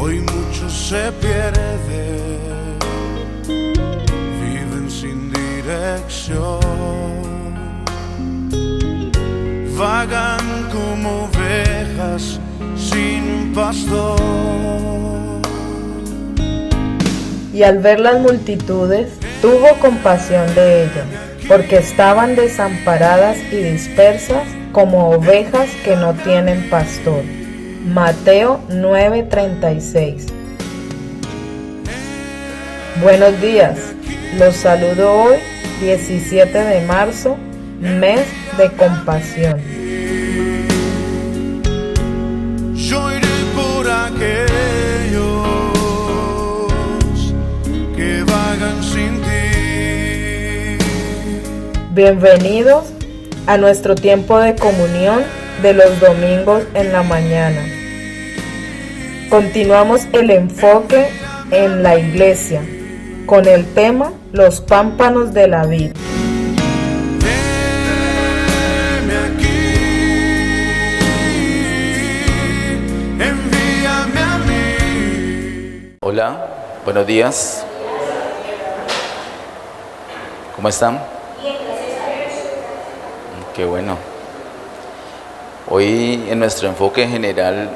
Hoy muchos se pierden, viven sin dirección, vagan como ovejas sin pastor. Y al ver las multitudes, tuvo compasión de ellas, porque estaban desamparadas y dispersas como ovejas que no tienen pastor. Mateo 9:36. Buenos días, los saludo hoy, 17 de marzo, mes de compasión. Yo iré por aquellos que vagan sin ti. Bienvenidos a nuestro tiempo de comunión de los domingos en la mañana. Continuamos el enfoque en la iglesia con el tema Los pámpanos de la vid. Heme aquí, envíame a mí. Hola, buenos días. ¿Cómo están? Qué bueno. Hoy en nuestro enfoque general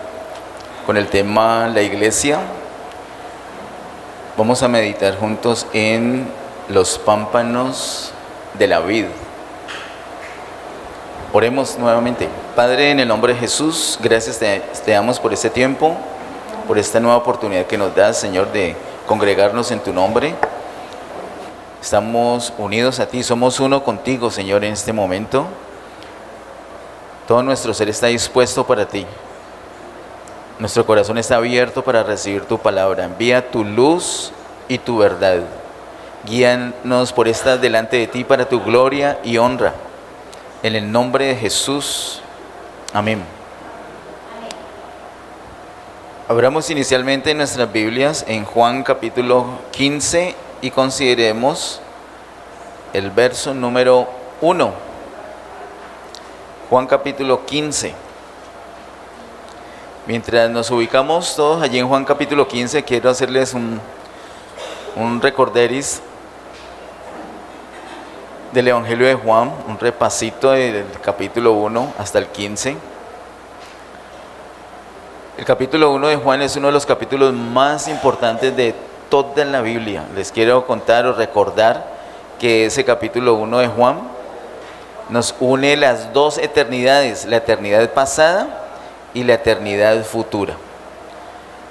con el tema la iglesia, vamos a meditar juntos en los pámpanos de la vid. Oremos nuevamente. Padre, en el nombre de Jesús, gracias te damos por este tiempo, por esta nueva oportunidad que nos das, Señor, de congregarnos en tu nombre. Estamos unidos a ti, somos uno contigo, Señor, en este momento. Todo nuestro ser está dispuesto para ti. Nuestro corazón está abierto para recibir tu palabra. Envía tu luz y tu verdad. Guíanos por estar delante de ti para tu gloria y honra. En el nombre de Jesús. Amén. Abramos inicialmente nuestras Biblias en Juan capítulo 15 y consideremos el verso número 1. Juan capítulo 15. Mientras nos ubicamos todos allí en Juan capítulo 15, quiero hacerles un recorderis del Evangelio de Juan, un repasito del capítulo 1 hasta el 15. El capítulo 1 de Juan es uno de los capítulos más importantes de toda la Biblia. Les quiero contar o recordar que ese capítulo 1 de Juan nos une las dos eternidades, la eternidad pasada y la eternidad futura.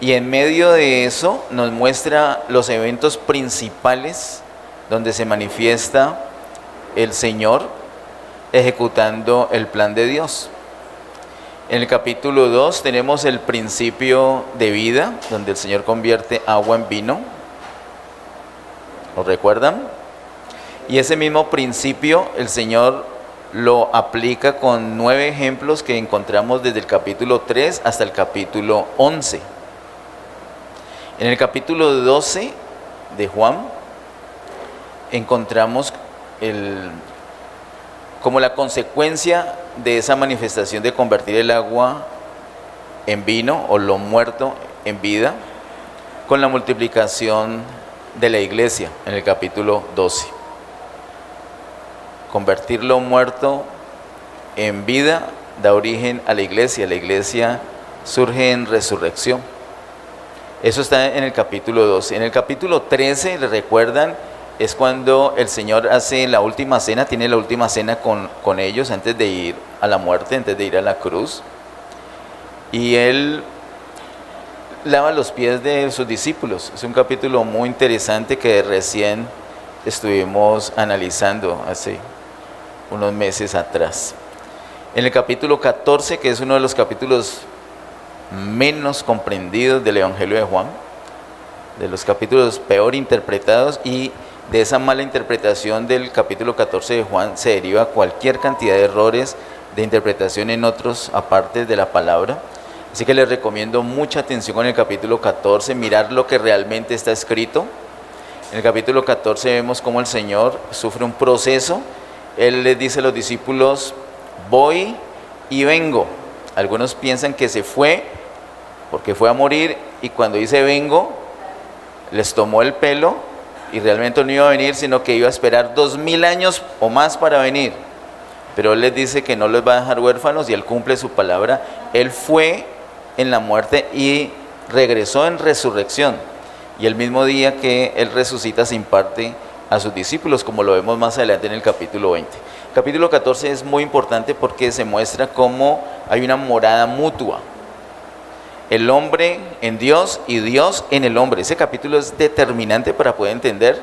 Y en medio de eso nos muestra los eventos principales donde se manifiesta el Señor ejecutando el plan de Dios. En el capítulo 2 tenemos el principio de vida, donde el Señor convierte agua en vino. ¿Lo recuerdan? Y ese mismo principio el Señor lo aplica con 9 ejemplos que encontramos desde el capítulo 3 hasta el capítulo 11. En el capítulo 12 de Juan encontramos como la consecuencia de esa manifestación de convertir el agua en vino o lo muerto en vida, con la multiplicación de la iglesia en el capítulo 12. Convertir lo muerto en vida da origen a la iglesia. La iglesia surge en resurrección. Eso está en el capítulo 12. En el capítulo 13, ¿le recuerdan? Es cuando el Señor hace la última cena, tiene la última cena con ellos antes de ir a la muerte, antes de ir a la cruz. Y Él lava los pies de sus discípulos. Es un capítulo muy interesante que recién estuvimos analizando hace unos meses atrás. En el capítulo 14, que es uno de los capítulos menos comprendidos del Evangelio de Juan, de los capítulos peor interpretados, y de esa mala interpretación del capítulo 14 de Juan se deriva cualquier cantidad de errores de interpretación en otros apartes de la palabra. Así que les recomiendo mucha atención con el capítulo 14, mirar lo que realmente está escrito. En el capítulo 14 vemos cómo el Señor sufre un proceso. Él les dice a los discípulos: voy y vengo. Algunos piensan que se fue porque fue a morir y cuando dice vengo, les tomó el pelo y realmente no iba a venir, sino que iba a esperar 2000 años o más para venir. Pero Él les dice que no les va a dejar huérfanos y Él cumple su palabra. Él fue en la muerte y regresó en resurrección. Y el mismo día que Él resucita se imparte a sus discípulos, como lo vemos más adelante en el capítulo 20. Capítulo 14 es muy importante porque se muestra cómo hay una morada mutua. El hombre en Dios y Dios en el hombre. Ese capítulo es determinante para poder entender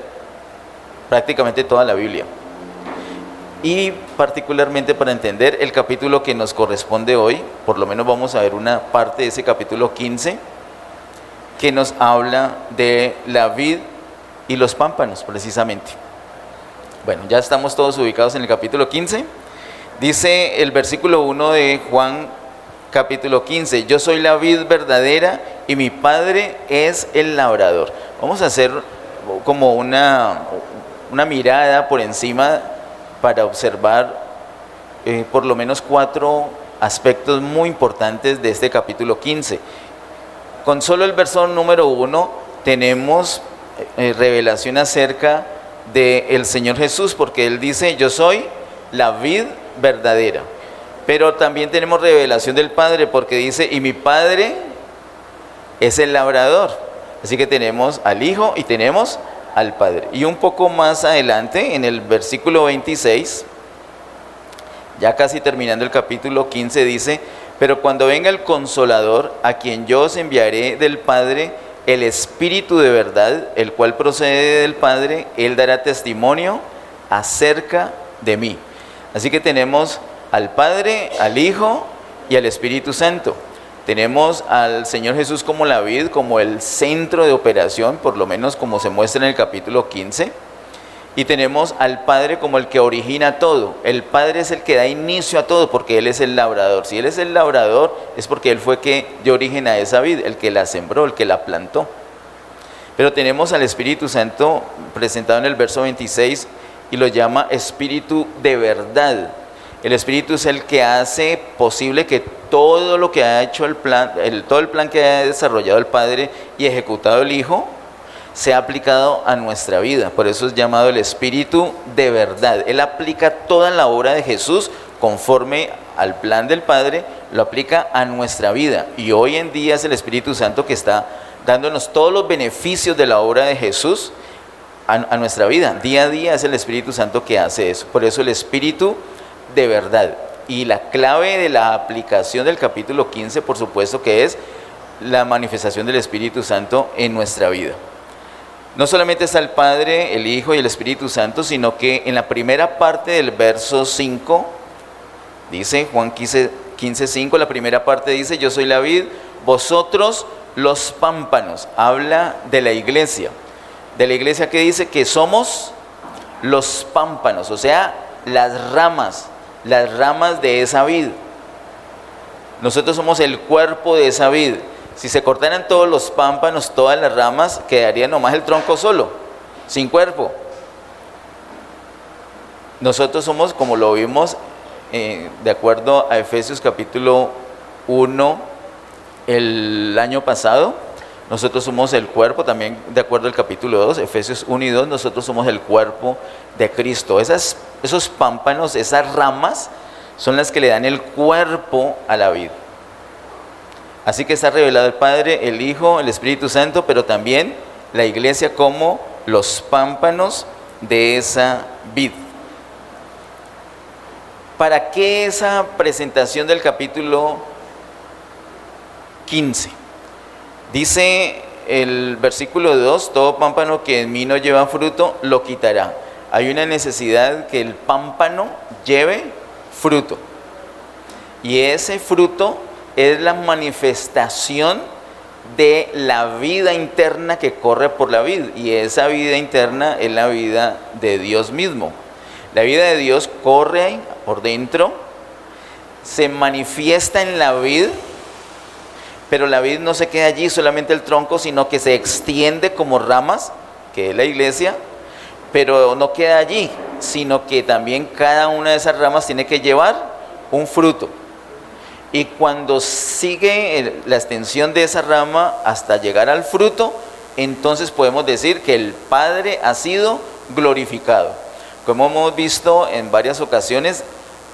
prácticamente toda la Biblia. Y particularmente para entender el capítulo que nos corresponde hoy, por lo menos vamos a ver una parte de ese capítulo 15, que nos habla de la vid y los pámpanos, precisamente. Bueno, ya estamos todos ubicados en el capítulo 15. Dice el versículo 1 de Juan capítulo 15, yo soy la vid verdadera y mi Padre es el labrador. Vamos a hacer como una mirada por encima para observar por lo menos 4 aspectos muy importantes de este capítulo 15. Con solo el verso número 1 tenemos revelación acerca del Señor Jesús, porque Él dice, yo soy la vid verdadera. Pero también tenemos revelación del Padre, porque dice, y mi Padre es el labrador. Así que tenemos al Hijo y tenemos al Padre. Y un poco más adelante, en el versículo 26, ya casi terminando el capítulo 15, dice, pero cuando venga el Consolador, a quien yo os enviaré del Padre, el Espíritu de verdad, el cual procede del Padre, Él dará testimonio acerca de mí. Así que tenemos al Padre, al Hijo y al Espíritu Santo. Tenemos al Señor Jesús como la vid, como el centro de operación, por lo menos como se muestra en el capítulo 15. Y tenemos al Padre como el que origina todo. El Padre es el que da inicio a todo porque Él es el labrador. Si Él es el labrador es porque Él fue que dio origen a esa vid, el que la sembró, el que la plantó. Pero tenemos al Espíritu Santo presentado en el verso 26 y lo llama Espíritu de verdad. El Espíritu es el que hace posible que todo lo que ha hecho el plan, todo el plan que ha desarrollado el Padre y ejecutado el Hijo, sea aplicado a nuestra vida. Por eso es llamado el Espíritu de verdad. Él aplica toda la obra de Jesús conforme al plan del Padre, lo aplica a nuestra vida. Y hoy en día es el Espíritu Santo que está dándonos todos los beneficios de la obra de Jesús a nuestra vida. Día a día es el Espíritu Santo que hace eso. Por eso el Espíritu de verdad. Y la clave de la aplicación del capítulo 15, por supuesto, que es la manifestación del Espíritu Santo en nuestra vida. No solamente está el Padre, el Hijo y el Espíritu Santo, sino que en la primera parte del verso 5, dice Juan 15:5, la primera parte dice, yo soy la vid, vosotros los pámpanos. Habla de la iglesia. De la iglesia que dice que somos los pámpanos, o sea, las ramas de esa vid. Nosotros somos el cuerpo de esa vid. Si se cortaran todos los pámpanos, todas las ramas, quedaría nomás el tronco solo, sin cuerpo. Nosotros somos, como lo vimos, de acuerdo a Efesios capítulo 1, el año pasado, nosotros somos el cuerpo, también de acuerdo al capítulo 2, Efesios 1 y 2, nosotros somos el cuerpo de Cristo. Esos pámpanos, esas ramas, son las que le dan el cuerpo a la vid. Así que está revelado el Padre, el Hijo, el Espíritu Santo, pero también la iglesia como los pámpanos de esa vid. ¿Para qué esa presentación del capítulo 15? Dice el versículo 2, todo pámpano que en mí no lleva fruto, lo quitará. Hay una necesidad que el pámpano lleve fruto. Y ese fruto es la manifestación de la vida interna que corre por la vid. Y esa vida interna es la vida de Dios mismo. La vida de Dios corre por dentro, se manifiesta en la vid, pero la vid no se queda allí, solamente el tronco, sino que se extiende como ramas, que es la iglesia, pero no queda allí, sino que también cada una de esas ramas tiene que llevar un fruto. Y cuando sigue la extensión de esa rama hasta llegar al fruto, entonces podemos decir que el Padre ha sido glorificado. Como hemos visto en varias ocasiones,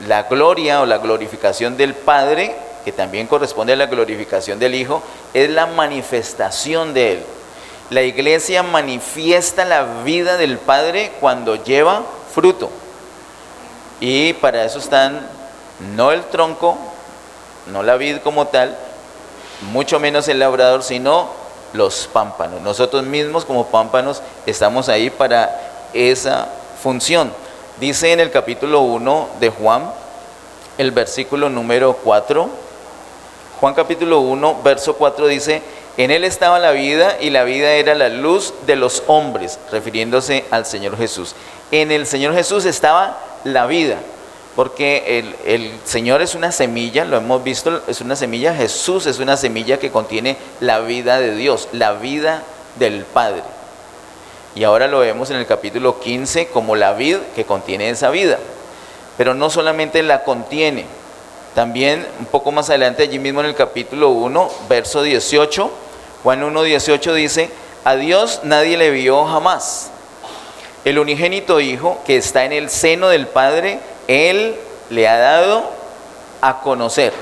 la gloria o la glorificación del Padre, que también corresponde a la glorificación del Hijo, es la manifestación de Él. La iglesia manifiesta la vida del Padre cuando lleva fruto. Y para eso están no el tronco, no la vid como tal, mucho menos el labrador, sino los pámpanos. Nosotros mismos como pámpanos estamos ahí para esa función. Dice en el capítulo 1 de Juan, el versículo número 4, Juan capítulo 1, verso 4 dice: en él estaba la vida y la vida era la luz de los hombres, refiriéndose al Señor Jesús. En el Señor Jesús estaba la vida, porque el Señor es una semilla, lo hemos visto, es una semilla. Jesús es una semilla que contiene la vida de Dios, la vida del Padre. Y ahora lo vemos en el capítulo 15 como la vid que contiene esa vida. Pero no solamente la contiene, también un poco más adelante, allí mismo en el capítulo 1, verso 18, Juan 1, 18 dice: a Dios nadie le vio jamás. El unigénito Hijo que está en el seno del Padre, Él le ha dado a conocer.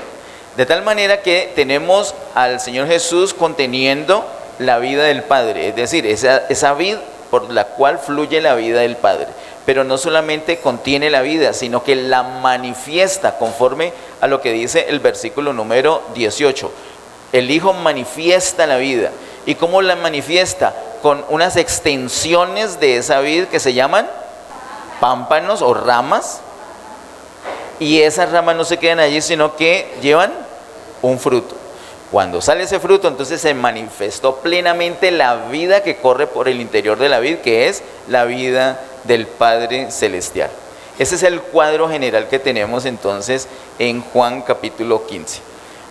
De tal manera que tenemos al Señor Jesús conteniendo la vida del Padre, es decir, esa vid por la cual fluye la vida del Padre. Pero no solamente contiene la vida, sino que la manifiesta conforme a lo que dice el versículo número 18. El Hijo manifiesta la vida. ¿Y cómo la manifiesta? Con unas extensiones de esa vid que se llaman pámpanos o ramas. Y esas ramas no se quedan allí, sino que llevan un fruto. Cuando sale ese fruto, entonces se manifestó plenamente la vida que corre por el interior de la vid, que es la vida del Padre Celestial. Ese es el cuadro general que tenemos entonces en Juan capítulo 15.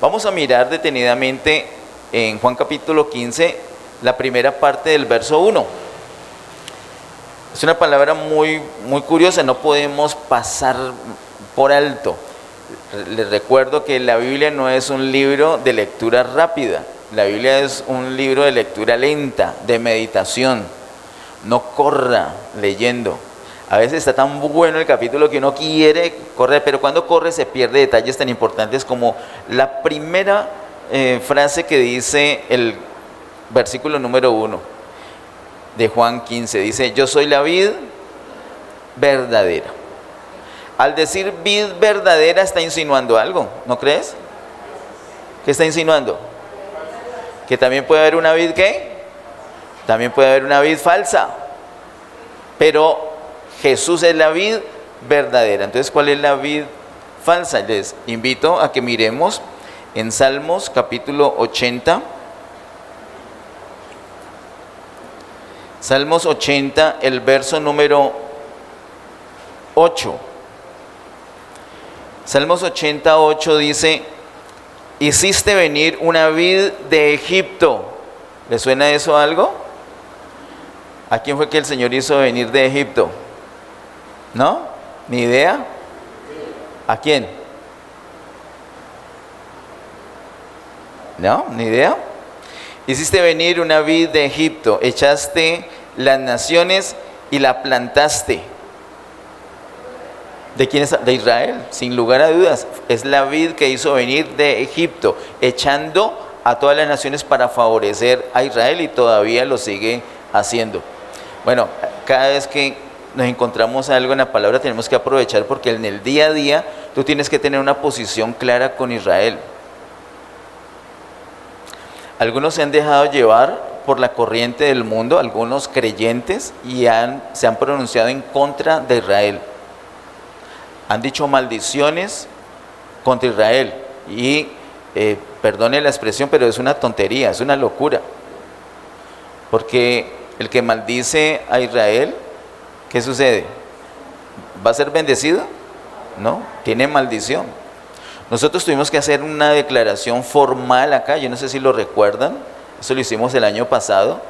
Vamos a mirar detenidamente en Juan capítulo 15 la primera parte del verso 1. Es una palabra muy curiosa, no podemos pasar por alto. Les recuerdo que la Biblia no es un libro de lectura rápida, la Biblia es un libro de lectura lenta, de meditación. No corra leyendo. A veces está tan bueno el capítulo que uno quiere correr, pero cuando corre se pierde detalles tan importantes como la primera frase que dice el versículo número 1 de Juan 15. Dice: yo soy la vid verdadera. Al decir vid verdadera está insinuando algo, ¿no crees? ¿Qué está insinuando? Que también puede haber una vid, ¿qué? También puede haber una vid falsa. Pero Jesús es la vid verdadera. Entonces, ¿cuál es la vid falsa? Les invito a que miremos en Salmos capítulo 80. Salmos 80, el verso número 8. Salmos 88 dice: hiciste venir una vid de Egipto. ¿Le suena eso a algo? ¿A quién fue que el Señor hizo venir de Egipto? ¿No? ¿Ni idea? ¿A quién? ¿No? ¿Ni idea? Hiciste venir una vid de Egipto, echaste las naciones y la plantaste. ¿De quién es? De Israel, sin lugar a dudas. Es la vid que hizo venir de Egipto, echando a todas las naciones para favorecer a Israel, y todavía lo sigue haciendo. Bueno, cada vez que nos encontramos algo en la palabra tenemos que aprovechar, porque en el día a día tú tienes que tener una posición clara con Israel. Algunos se han dejado llevar por la corriente del mundo, algunos creyentes, y se han pronunciado en contra de Israel. Han dicho maldiciones contra Israel. Y perdone la expresión, pero es una tontería, es una locura. Porque el que maldice a Israel, ¿qué sucede? ¿Va a ser bendecido? No, tiene maldición. Nosotros tuvimos que hacer una declaración formal acá, yo no sé si lo recuerdan, eso lo hicimos el año pasado,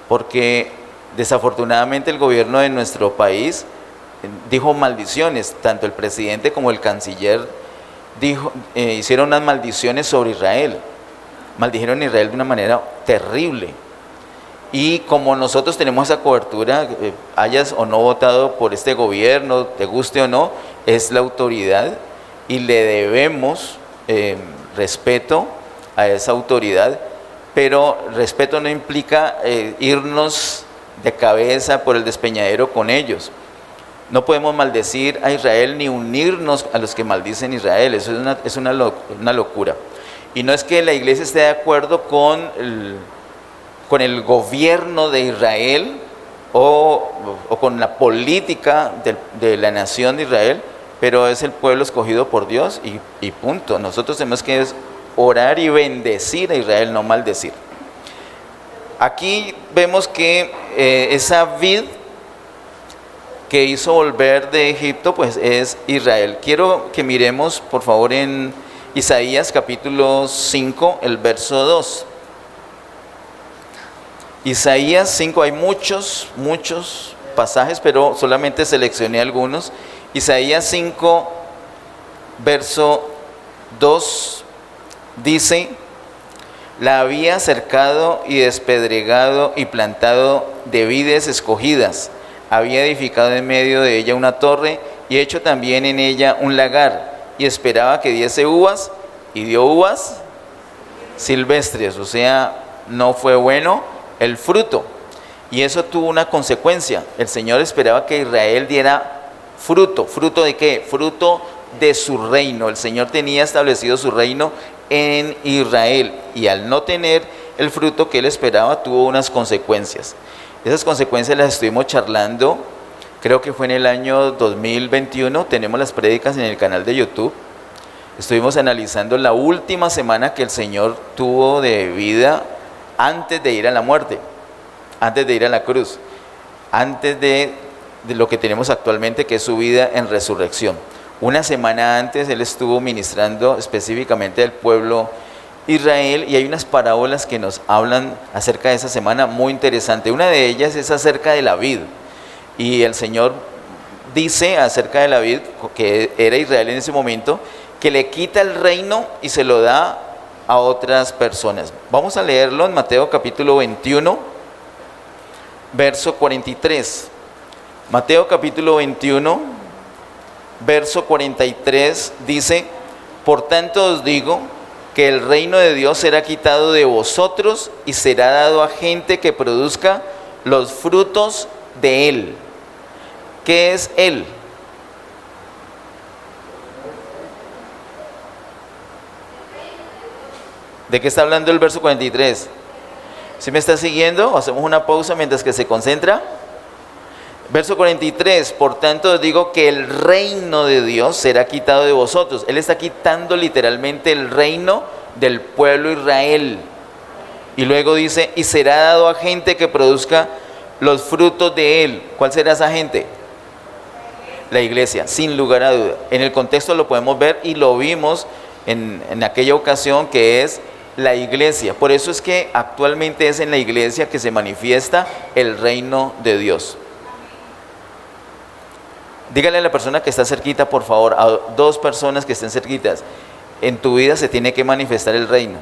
porque desafortunadamente el gobierno de nuestro país dijo maldiciones, tanto el presidente como el canciller hicieron unas maldiciones sobre Israel. Maldijeron a Israel de una manera terrible. Y como nosotros tenemos esa cobertura, hayas o no votado por este gobierno, te guste o no, es la autoridad y le debemos respeto a esa autoridad, pero respeto no implica irnos de cabeza por el despeñadero con ellos. No podemos maldecir a Israel ni unirnos a los que maldicen a Israel, eso es una locura. Y no es que la iglesia esté de acuerdo con el gobierno de Israel o con la política de la nación de Israel, pero es el pueblo escogido por Dios y punto. Nosotros tenemos que orar y bendecir a Israel, no maldecir. Aquí vemos que esa vid que hizo volver de Egipto, pues es Israel. Quiero que miremos, por favor, en Isaías capítulo 5, el verso 2. Isaías 5, hay muchos pasajes, pero solamente seleccioné algunos. Isaías 5, verso 2, dice: la había cercado y despedregado y plantado de vides escogidas. Había edificado en medio de ella una torre y hecho también en ella un lagar, y esperaba que diese uvas, y dio uvas silvestres, o sea, no fue bueno el fruto. Y eso tuvo una consecuencia. El Señor esperaba que Israel diera fruto. ¿Fruto de qué? Fruto de su reino. El Señor tenía establecido su reino en Israel, y al no tener el fruto que él esperaba, tuvo unas consecuencias. Esas consecuencias las estuvimos charlando, creo que fue en el año 2021, tenemos las prédicas en el canal de YouTube. Estuvimos analizando la última semana que el Señor tuvo de vida antes de ir a la muerte, antes de ir a la cruz, antes de lo que tenemos actualmente, que es su vida en resurrección. Una semana antes él estuvo ministrando específicamente al pueblo Israel, y hay unas parábolas que nos hablan acerca de esa semana muy interesante. Una de ellas es acerca de la vid, y el Señor dice acerca de la vid, que era Israel en ese momento, que le quita el reino y se lo da a otras personas. Vamos a leerlo en Mateo capítulo 21, verso 43. Mateo capítulo 21, verso 43 dice: por tanto os digo que el reino de Dios será quitado de vosotros y será dado a gente que produzca los frutos de él. ¿Qué es él? ¿De qué está hablando el verso 43? ¿Sí me está siguiendo? Hacemos una pausa mientras que se concentra. Verso 43, por tanto os digo que el reino de Dios será quitado de vosotros. Él está quitando literalmente el reino del pueblo Israel. Y luego dice, y será dado a gente que produzca los frutos de él. ¿Cuál será esa gente? La iglesia, sin lugar a duda. En el contexto lo podemos ver y lo vimos en aquella ocasión, que es la iglesia. Por eso es que actualmente es en la iglesia que se manifiesta el reino de Dios. Dígale a la persona que está cerquita, por favor, a dos personas que estén cerquitas: en tu vida se tiene que manifestar el reino.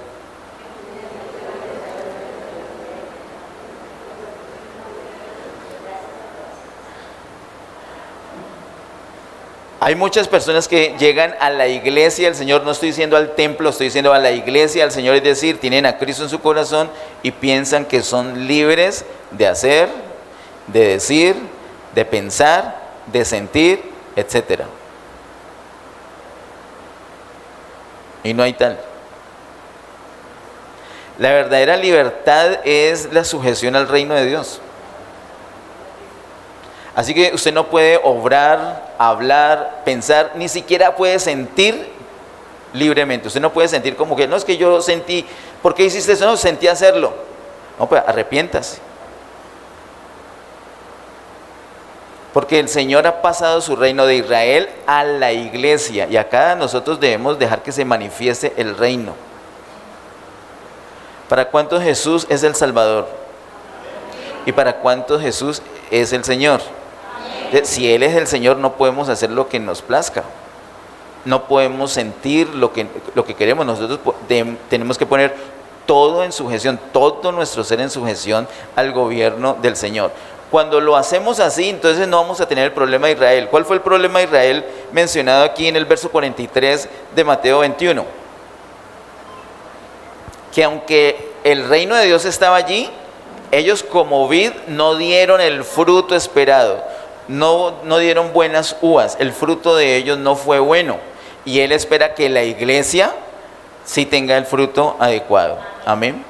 Hay muchas personas que llegan a la iglesia del Señor, no estoy diciendo al templo, estoy diciendo a la iglesia del Señor, es decir, tienen a Cristo en su corazón y piensan que son libres de hacer, de decir, de pensar, de sentir, etcétera. Y no hay tal. La verdadera libertad es la sujeción al reino de Dios. Así que usted no puede obrar, hablar, pensar, ni siquiera puede sentir libremente. Usted no puede sentir como que, no, es que yo sentí, ¿por qué hiciste eso? No, sentí hacerlo. No, pues arrepiéntase. Porque el Señor ha pasado su reino de Israel a la iglesia, y acá nosotros debemos dejar que se manifieste el reino. ¿Para cuántos Jesús es el Salvador? ¿Y para cuántos Jesús es el Señor? Si Él es el Señor, no podemos hacer lo que nos plazca. no podemos sentir lo que queremos. Nosotros tenemos que poner todo en sujeción, todo nuestro ser en sujeción al gobierno del Señor. Cuando lo hacemos así, entonces no vamos a tener el problema de Israel. ¿Cuál fue el problema de Israel mencionado aquí en el verso 43 de Mateo 21? Que aunque el reino de Dios estaba allí, ellos como vid no dieron el fruto esperado, no dieron buenas uvas, el fruto de ellos no fue bueno. Y Él espera que la iglesia sí tenga el fruto adecuado. Amén.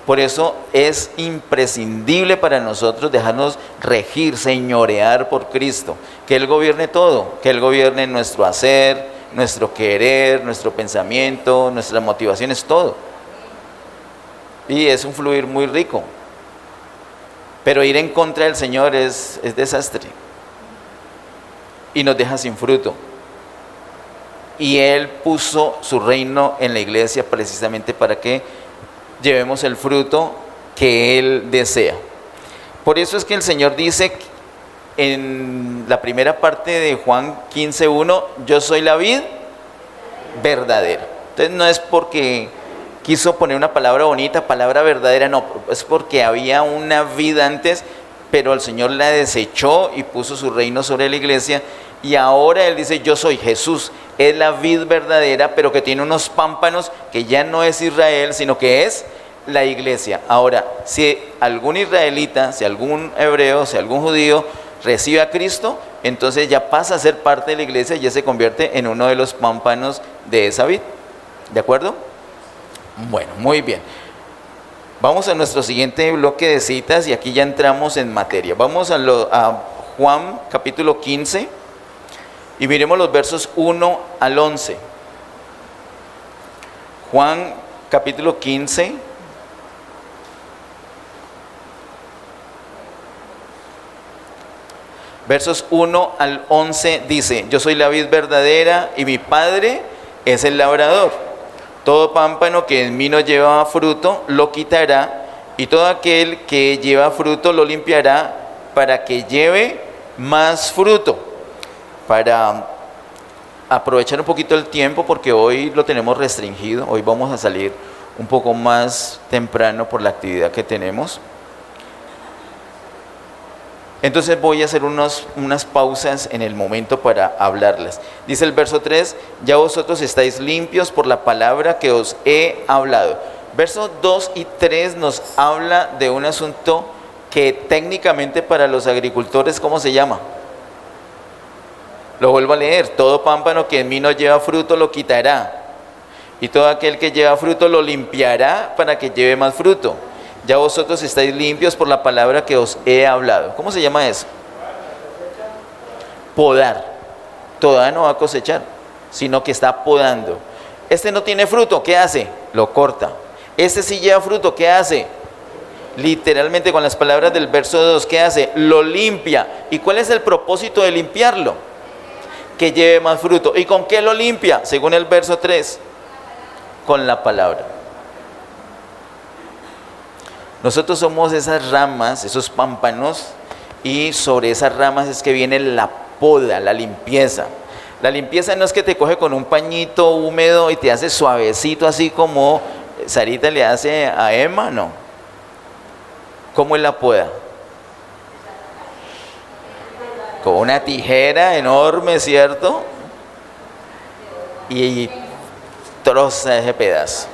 Por eso es imprescindible para nosotros dejarnos regir, señorear por Cristo. Que Él gobierne todo, que Él gobierne nuestro hacer, nuestro querer, nuestro pensamiento, nuestras motivaciones, todo. Y es un fluir muy rico. Pero ir en contra del Señor es desastre. Y nos deja sin fruto. Y Él puso su reino en la iglesia precisamente para que llevemos el fruto que Él desea. Por eso es que el Señor dice en la primera parte de Juan 15:1, yo soy la vid verdadera. Entonces no es porque quiso poner una palabra bonita, palabra verdadera, no, es porque había una vid antes, pero el Señor la desechó y puso su reino sobre la iglesia. Y ahora Él dice, yo soy Jesús, es la vid verdadera, pero que tiene unos pámpanos que ya no es Israel, sino que es la iglesia. Ahora, si algún israelita, si algún hebreo, si algún judío recibe a Cristo, entonces ya pasa a ser parte de la iglesia y ya se convierte en uno de los pámpanos de esa vid. ¿De acuerdo? Bueno, muy bien. Vamos a nuestro siguiente bloque de citas y aquí ya entramos en materia. Vamos a Juan capítulo 15. Y miremos los versos 1 al 11. Juan capítulo 15. Versos 1 al 11 dice, yo soy la vid verdadera y mi Padre es el labrador. Todo pámpano que en mí no lleva fruto lo quitará, y todo aquel que lleva fruto lo limpiará para que lleve más fruto. Para aprovechar un poquito el tiempo, porque hoy lo tenemos restringido, hoy vamos a salir un poco más temprano por la actividad que tenemos. Entonces voy a hacer unas pausas en el momento para hablarlas. Dice el verso 3, ya vosotros estáis limpios por la palabra que os he hablado. Versos 2 y 3 nos habla de un asunto que técnicamente para los agricultores, ¿cómo se llama? Lo vuelvo a leer, todo pámpano que en mí no lleva fruto lo quitará, y todo aquel que lleva fruto lo limpiará para que lleve más fruto. Ya vosotros estáis limpios por la palabra que os he hablado. ¿Cómo se llama eso? Podar. Todavía no va a cosechar, sino que está podando. Este no tiene fruto, ¿qué hace? Lo corta. Este sí lleva fruto, ¿qué hace? Literalmente con las palabras del verso 2, ¿qué hace? Lo limpia. ¿Y cuál es el propósito de limpiarlo? Que lleve más fruto. ¿Y con qué lo limpia? Según el verso 3, con la palabra. Nosotros somos esas ramas, esos pámpanos, y sobre esas ramas es que viene la poda, la limpieza. La limpieza no es que te coge con un pañito húmedo y te hace suavecito, así como Sarita le hace a Emma, no. ¿Cómo es la poda? Con una tijera enorme, ¿cierto? Y troza ese pedazo.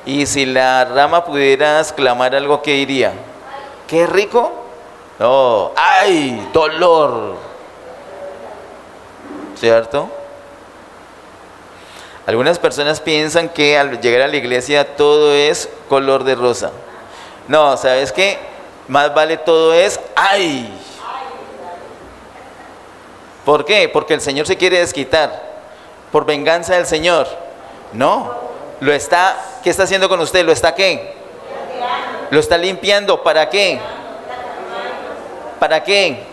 Y si la rama pudiera exclamar algo, ¿qué diría? ¿Qué rico? No, ¡ay! ¡Dolor! ¿Cierto? Algunas personas piensan que al llegar a la iglesia todo es color de rosa. No, ¿sabes qué? Más vale todo es ¡ay! ¿Por qué? Porque el Señor se quiere desquitar. ¿Por venganza del Señor? No. Lo está, ¿qué está haciendo con usted? ¿Lo está qué? Lo está limpiando. ¿Para qué? ¿Para qué?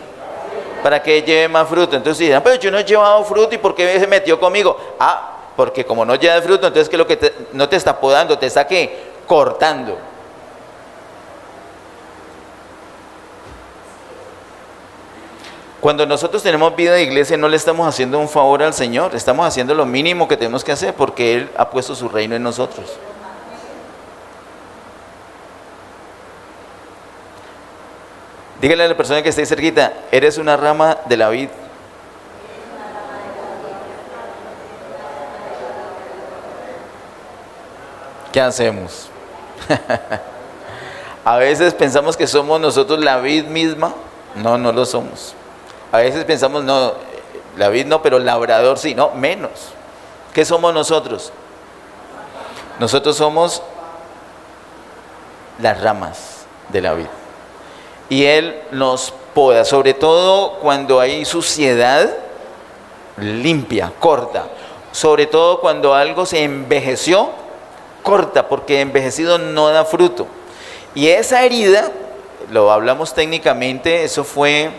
Para que lleve más fruto. Entonces dirán, pero yo no he llevado fruto, ¿y por qué se metió conmigo? Ah, porque como no lleva fruto, entonces ¿qué es lo que no te está podando? ¿Te está qué? Cortando. Cuando nosotros tenemos vida de iglesia, no le estamos haciendo un favor al Señor, estamos haciendo lo mínimo que tenemos que hacer porque Él ha puesto su reino en nosotros. Dígale a la persona que esté cerquita, eres una rama de la vid. ¿Qué hacemos? A veces pensamos que somos nosotros la vid misma. No, no lo somos. A veces pensamos, no, la vid no, pero labrador sí, no, menos. ¿Qué somos nosotros? Nosotros somos las ramas de la vid. Y Él nos poda, sobre todo cuando hay suciedad, limpia, corta. Sobre todo cuando algo se envejeció, corta, porque envejecido no da fruto. Y esa herida, lo hablamos técnicamente, eso fue,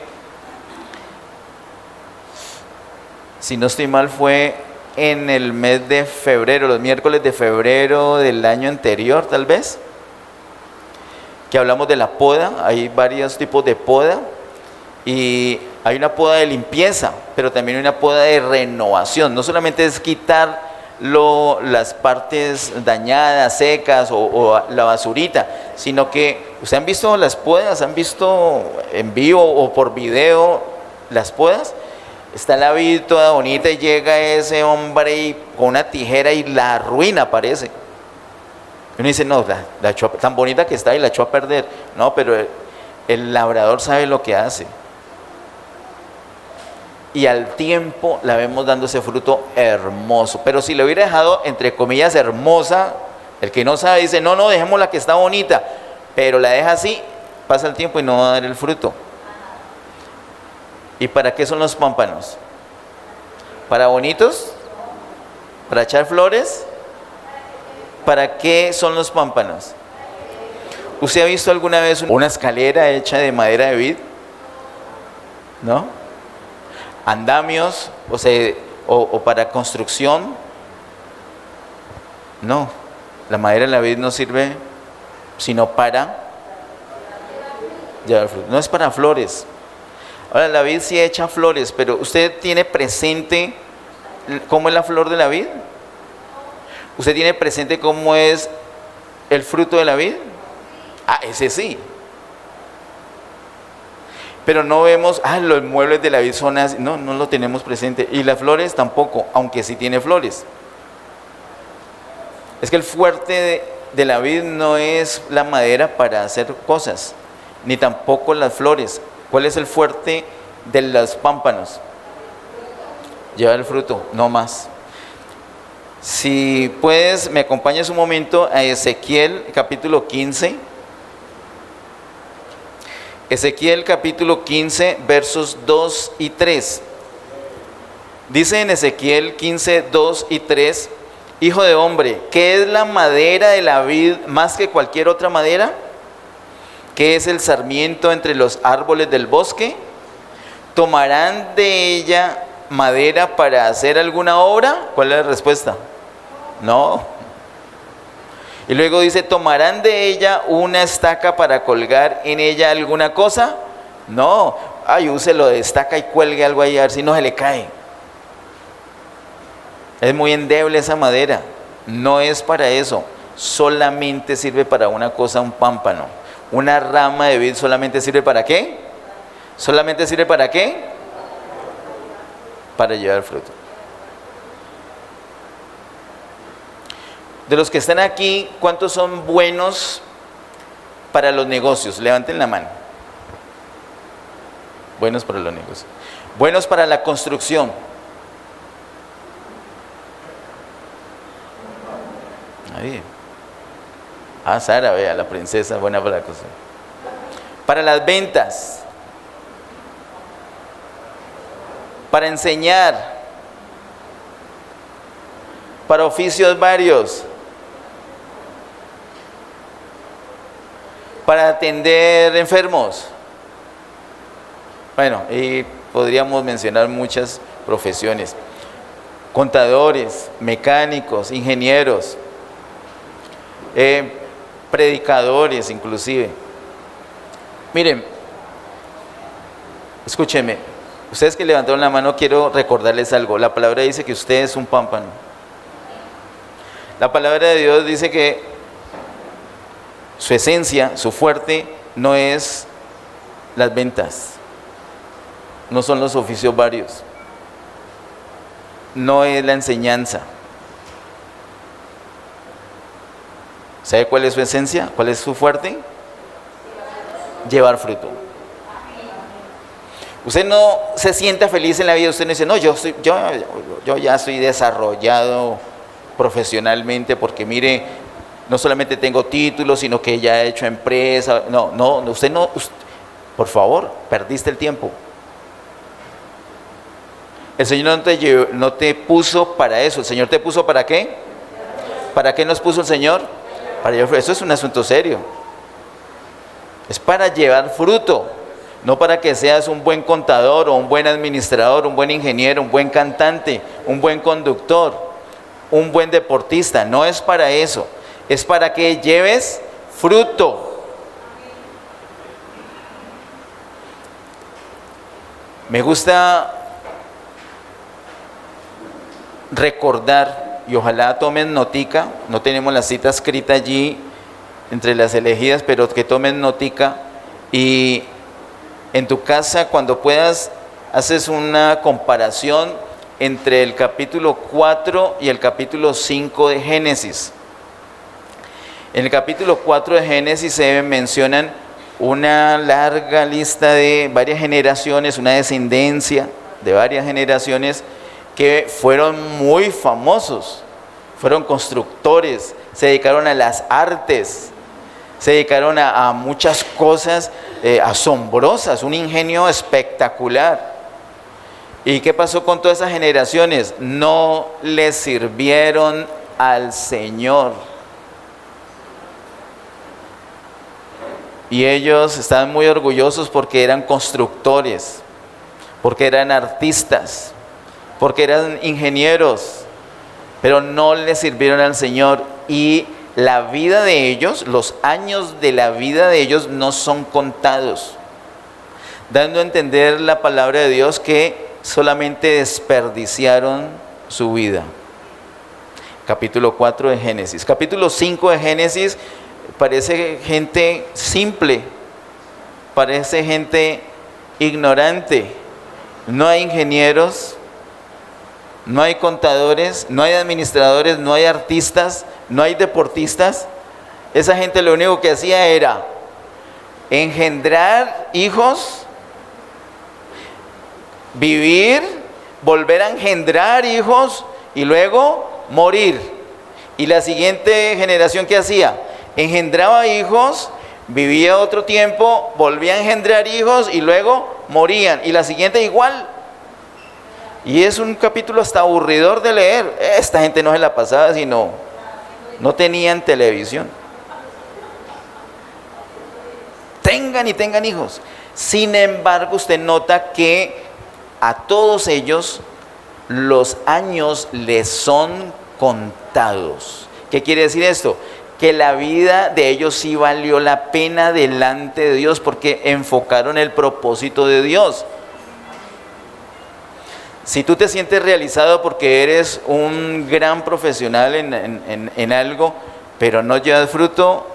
si no estoy mal, fue en el mes de febrero, los miércoles de febrero del año anterior, tal vez, que hablamos de la poda. Hay varios tipos de poda, y hay una poda de limpieza, pero también hay una poda de renovación. No solamente es quitar las partes dañadas, secas o la basurita, sino que ustedes han visto las podas, han visto en vivo o por video las podas. Está la vid toda bonita y llega ese hombre y con una tijera y la arruina, parece. Uno dice, no, la echó, tan bonita que está y la echó a perder. No, pero el labrador sabe lo que hace. Y al tiempo la vemos dando ese fruto hermoso. Pero si lo hubiera dejado, entre comillas, hermosa, el que no sabe dice, no, dejémosla que está bonita. Pero la deja así, pasa el tiempo y no va a dar el fruto. ¿Y para qué son los pámpanos? ¿Para bonitos? ¿Para echar flores? ¿Para qué son los pámpanos? ¿Usted ha visto alguna vez una escalera hecha de madera de vid? ¿No? Andamios, o para construcción. No, la madera de la vid no sirve sino para llevar fruto. No es para flores. Ahora, la vid sí echa flores, pero ¿usted tiene presente cómo es la flor de la vid? ¿Usted tiene presente cómo es el fruto de la vid? Ah, ese sí. Pero no vemos, los muebles de la vid son así. No, no lo tenemos presente. Y las flores tampoco, aunque sí tiene flores. Es que el fuerte de la vid no es la madera para hacer cosas, ni tampoco las flores. ¿Cuál es el fuerte de los pámpanos? Llevar el fruto, no más. Si puedes, me acompañas un momento a Ezequiel capítulo 15. Ezequiel capítulo 15, versos 2 y 3. Dice en Ezequiel 15, 2 y 3, Hijo de hombre, ¿qué es la madera de la vid más que cualquier otra madera? ¿Qué es el sarmiento entre los árboles del bosque? ¿Tomarán de ella madera para hacer alguna obra? ¿Cuál es la respuesta? No. Y luego dice, ¿tomarán de ella una estaca para colgar en ella alguna cosa? No. Úselo de estaca y cuelgue algo ahí a ver si no se le cae. Es muy endeble esa madera. No es para eso. Solamente sirve para una cosa, un pámpano. Una rama de vid solamente sirve para ¿qué? ¿Solamente sirve para qué? Para llevar fruto. De los que están aquí, ¿cuántos son buenos para los negocios? Levanten la mano. Buenos para los negocios. Buenos para la construcción. Nadie. Sara, vea, la princesa, buena para la construcción. Para las ventas. Para enseñar. Para oficios varios. Para atender enfermos. Bueno, y podríamos mencionar muchas profesiones. Contadores, mecánicos, ingenieros, predicadores inclusive. Miren, escúchenme, Ustedes que levantaron la mano, quiero recordarles algo. La palabra dice que usted es un pámpano. La palabra de Dios dice que su esencia, su fuerte, no es las ventas, no son los oficios varios, no es la enseñanza. ¿Sabe cuál es su esencia? ¿Cuál es su fuerte? Llevar fruto. Usted no se sienta feliz en la vida, usted no dice, no, yo ya estoy desarrollado profesionalmente porque mire, no solamente tengo títulos, sino que ya he hecho empresa. No, usted no, por favor, perdiste el tiempo. El Señor no te puso para eso. ¿El Señor te puso para qué? ¿Para qué nos puso el Señor? Para llevar fruto. Eso es un asunto serio. Es para llevar fruto. No para que seas un buen contador o un buen administrador, un buen ingeniero, un buen cantante, un buen conductor, un buen deportista. No es para eso. Es para que lleves fruto. Me gusta recordar, y ojalá tomen notica, no tenemos la cita escrita allí entre las elegidas, pero que tomen notica, y en tu casa cuando puedas haces una comparación entre el capítulo 4 y el capítulo 5 de Génesis. En el capítulo 4 de Génesis se mencionan una larga lista de varias generaciones, una descendencia de varias generaciones que fueron muy famosos, fueron constructores, se dedicaron a las artes, se dedicaron a muchas cosas asombrosas, un ingenio espectacular. ¿Y qué pasó con todas esas generaciones? No les sirvieron al Señor. Y ellos estaban muy orgullosos porque eran constructores, porque eran artistas, porque eran ingenieros, pero no les sirvieron al Señor. Y la vida de ellos, los años de la vida de ellos no son contados, dando a entender la palabra de Dios que solamente desperdiciaron su vida. Capítulo 4 de Génesis. Capítulo 5 de Génesis parece gente simple, parece gente ignorante. No hay ingenieros, no hay contadores, no hay administradores, no hay artistas, no hay deportistas. Esa gente lo único que hacía era engendrar hijos, vivir, volver a engendrar hijos y luego morir. Y la siguiente generación, ¿qué hacía? Engendraba hijos, vivía otro tiempo, volvía a engendrar hijos y luego morían. Y la siguiente igual. Y es un capítulo hasta aburridor de leer. Esta gente no se la pasaba, sino no tenían televisión. Tengan y tengan hijos. Sin embargo, usted nota que a todos ellos los años les son contados. ¿Qué quiere decir esto? Que la vida de ellos sí valió la pena delante de Dios porque enfocaron el propósito de Dios. Si tú te sientes realizado porque eres un gran profesional en algo, pero no llevas fruto,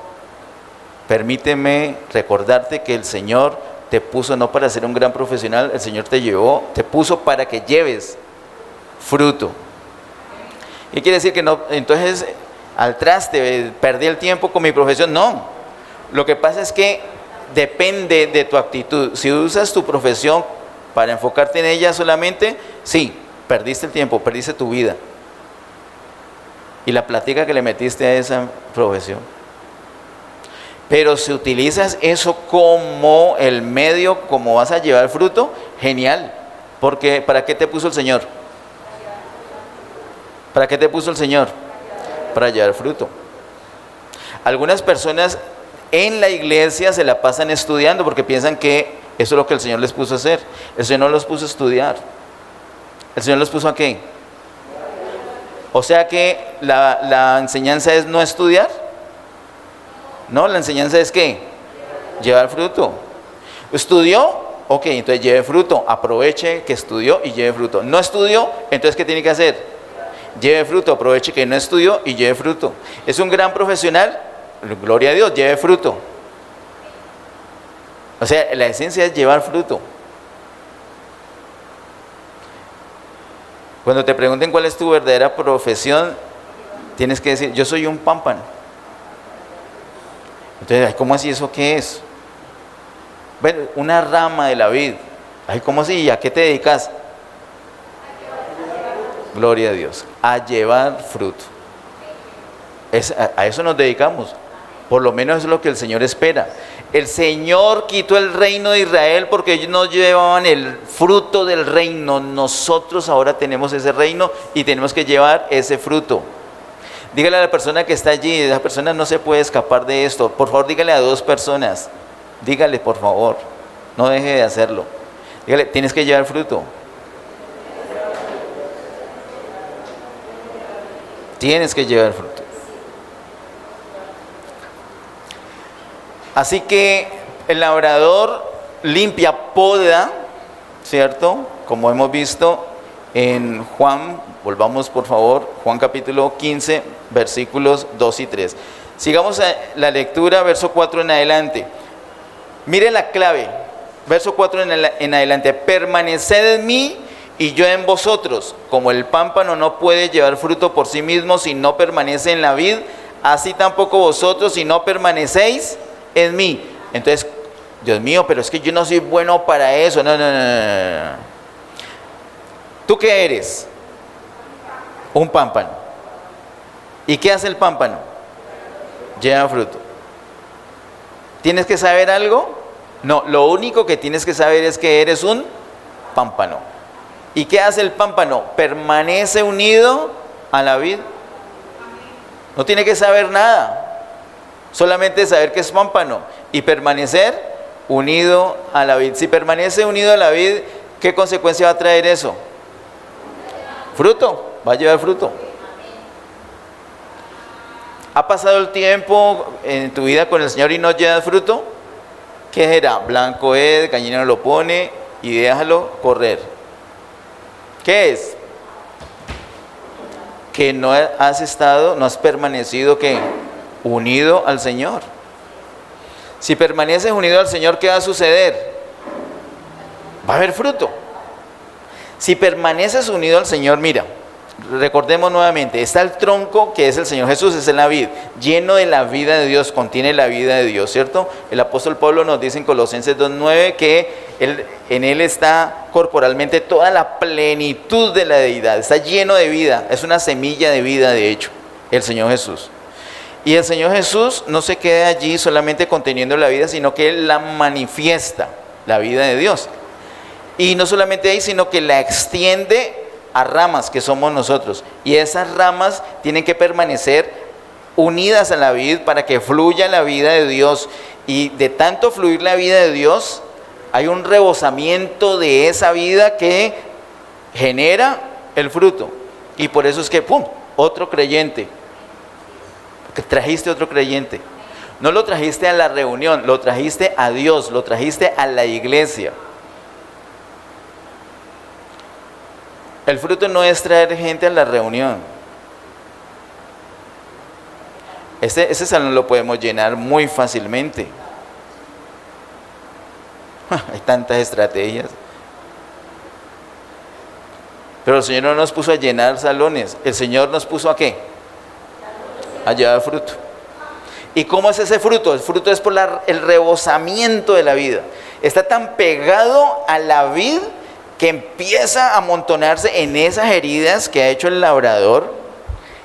permíteme recordarte que el Señor te puso no para ser un gran profesional, el Señor te puso para que lleves fruto. ¿Qué quiere decir? Que no, entonces al traste, perdí el tiempo con mi profesión. No, lo que pasa es que depende de tu actitud. Si usas tu profesión para enfocarte en ella solamente, sí, perdiste el tiempo, perdiste tu vida y la plática que le metiste a esa profesión. Pero si utilizas eso como el medio, como vas a llevar fruto, genial. Porque ¿para qué te puso el Señor? ¿Para qué te puso el Señor? Para llevar fruto. Algunas personas en la iglesia se la pasan estudiando porque piensan que eso es lo que el Señor les puso a hacer. El Señor no los puso a estudiar. ¿El Señor los puso a qué? O sea que la enseñanza es no estudiar. No, la enseñanza es ¿qué? Llevar fruto. ¿Estudió? Ok, entonces lleve fruto, aproveche que estudió y lleve fruto. No estudió, entonces ¿qué tiene que hacer? Lleve fruto, aproveche que no estudió y lleve fruto. Es un gran profesional, gloria a Dios, lleve fruto. O sea, la esencia es llevar fruto. Cuando te pregunten cuál es tu verdadera profesión, tienes que decir, yo soy un pámpano. Entonces, ay, ¿cómo así eso qué es? Bueno, una rama de la vid. Ay, ¿cómo así? ¿Y a qué te dedicas? Gloria a Dios, a llevar fruto. A eso nos dedicamos. Por lo menos es lo que el Señor espera. El Señor quitó el reino de Israel porque ellos no llevaban el fruto del reino. Nosotros ahora tenemos ese reino y tenemos que llevar ese fruto. Dígale a la persona que está allí, esa persona no se puede escapar de esto. Por favor, dígale a 2 personas. Dígale, por favor, no deje de hacerlo. Dígale, tienes que llevar fruto. Tienes que llevar fruto. Así que el labrador limpia, poda, ¿cierto? Como hemos visto en Juan, volvamos por favor, Juan capítulo 15, versículos 2 y 3. Sigamos la lectura, verso 4 en adelante. Mire la clave, verso 4 en adelante. Permaneced en mí y yo en vosotros. Como el pámpano no puede llevar fruto por sí mismo si no permanece en la vid, así tampoco vosotros si no permanecéis en mí. Entonces, Dios mío, pero es que yo no soy bueno para eso. No. ¿Tú qué eres? Un pámpano. ¿Y qué hace el pámpano? Lleva fruto. ¿Tienes que saber algo? No, lo único que tienes que saber es que eres un pámpano. ¿Y qué hace el pámpano? Permanece unido a la vid. No tiene que saber nada. Solamente saber que es pámpano y permanecer unido a la vid. Si permanece unido a la vid, ¿qué consecuencia va a traer eso? Fruto, va a llevar fruto. ¿Ha pasado el tiempo en tu vida con el Señor y no llevas fruto? ¿Qué será? Blanco es, gallina lo pone y déjalo correr. ¿Qué es? Que no has estado, no has permanecido, ¿qué? Unido al Señor. Si permaneces unido al Señor, ¿qué va a suceder? Va a haber fruto. Si permaneces unido al Señor, mira, recordemos nuevamente, está el tronco que es el Señor Jesús, es la vid, lleno de la vida de Dios, contiene la vida de Dios, ¿cierto? El apóstol Pablo nos dice en Colosenses 2:9 que en Él está corporalmente toda la plenitud de la deidad, está lleno de vida, es una semilla de vida de hecho, el Señor Jesús. Y el Señor Jesús no se queda allí solamente conteniendo la vida, sino que Él la manifiesta, la vida de Dios. Y no solamente ahí, sino que la extiende a ramas que somos nosotros. Y esas ramas tienen que permanecer unidas a la vid para que fluya la vida de Dios. Y de tanto fluir la vida de Dios, hay un rebosamiento de esa vida que genera el fruto. Y por eso es que, ¡pum!, otro creyente. Que trajiste otro creyente. No lo trajiste a la reunión, lo trajiste a Dios, lo trajiste a la iglesia. El fruto no es traer gente a la reunión. Ese salón lo podemos llenar muy fácilmente. Hay tantas estrategias. Pero el Señor no nos puso a llenar salones. El Señor nos puso ¿a qué? A llevar fruto. ¿Y cómo es ese fruto? El fruto es por el rebosamiento de la vida. Está tan pegado a la vid que empieza a amontonarse en esas heridas que ha hecho el labrador.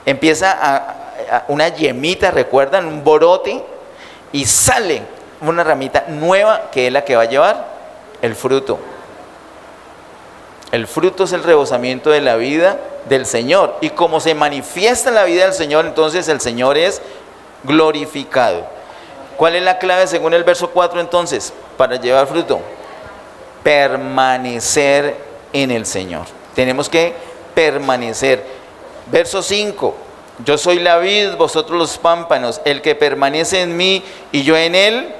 Empieza a una yemita, ¿recuerdan? Un borote. Y sale una ramita nueva que es la que va a llevar el fruto. El fruto es el rebosamiento de la vida del Señor. Y como se manifiesta la vida del Señor, entonces el Señor es glorificado. ¿Cuál es la clave según el verso 4 entonces para llevar fruto? Permanecer en el Señor. Tenemos que permanecer. Verso 5. Yo soy la vid, vosotros los pámpanos. El que permanece en mí y yo en él,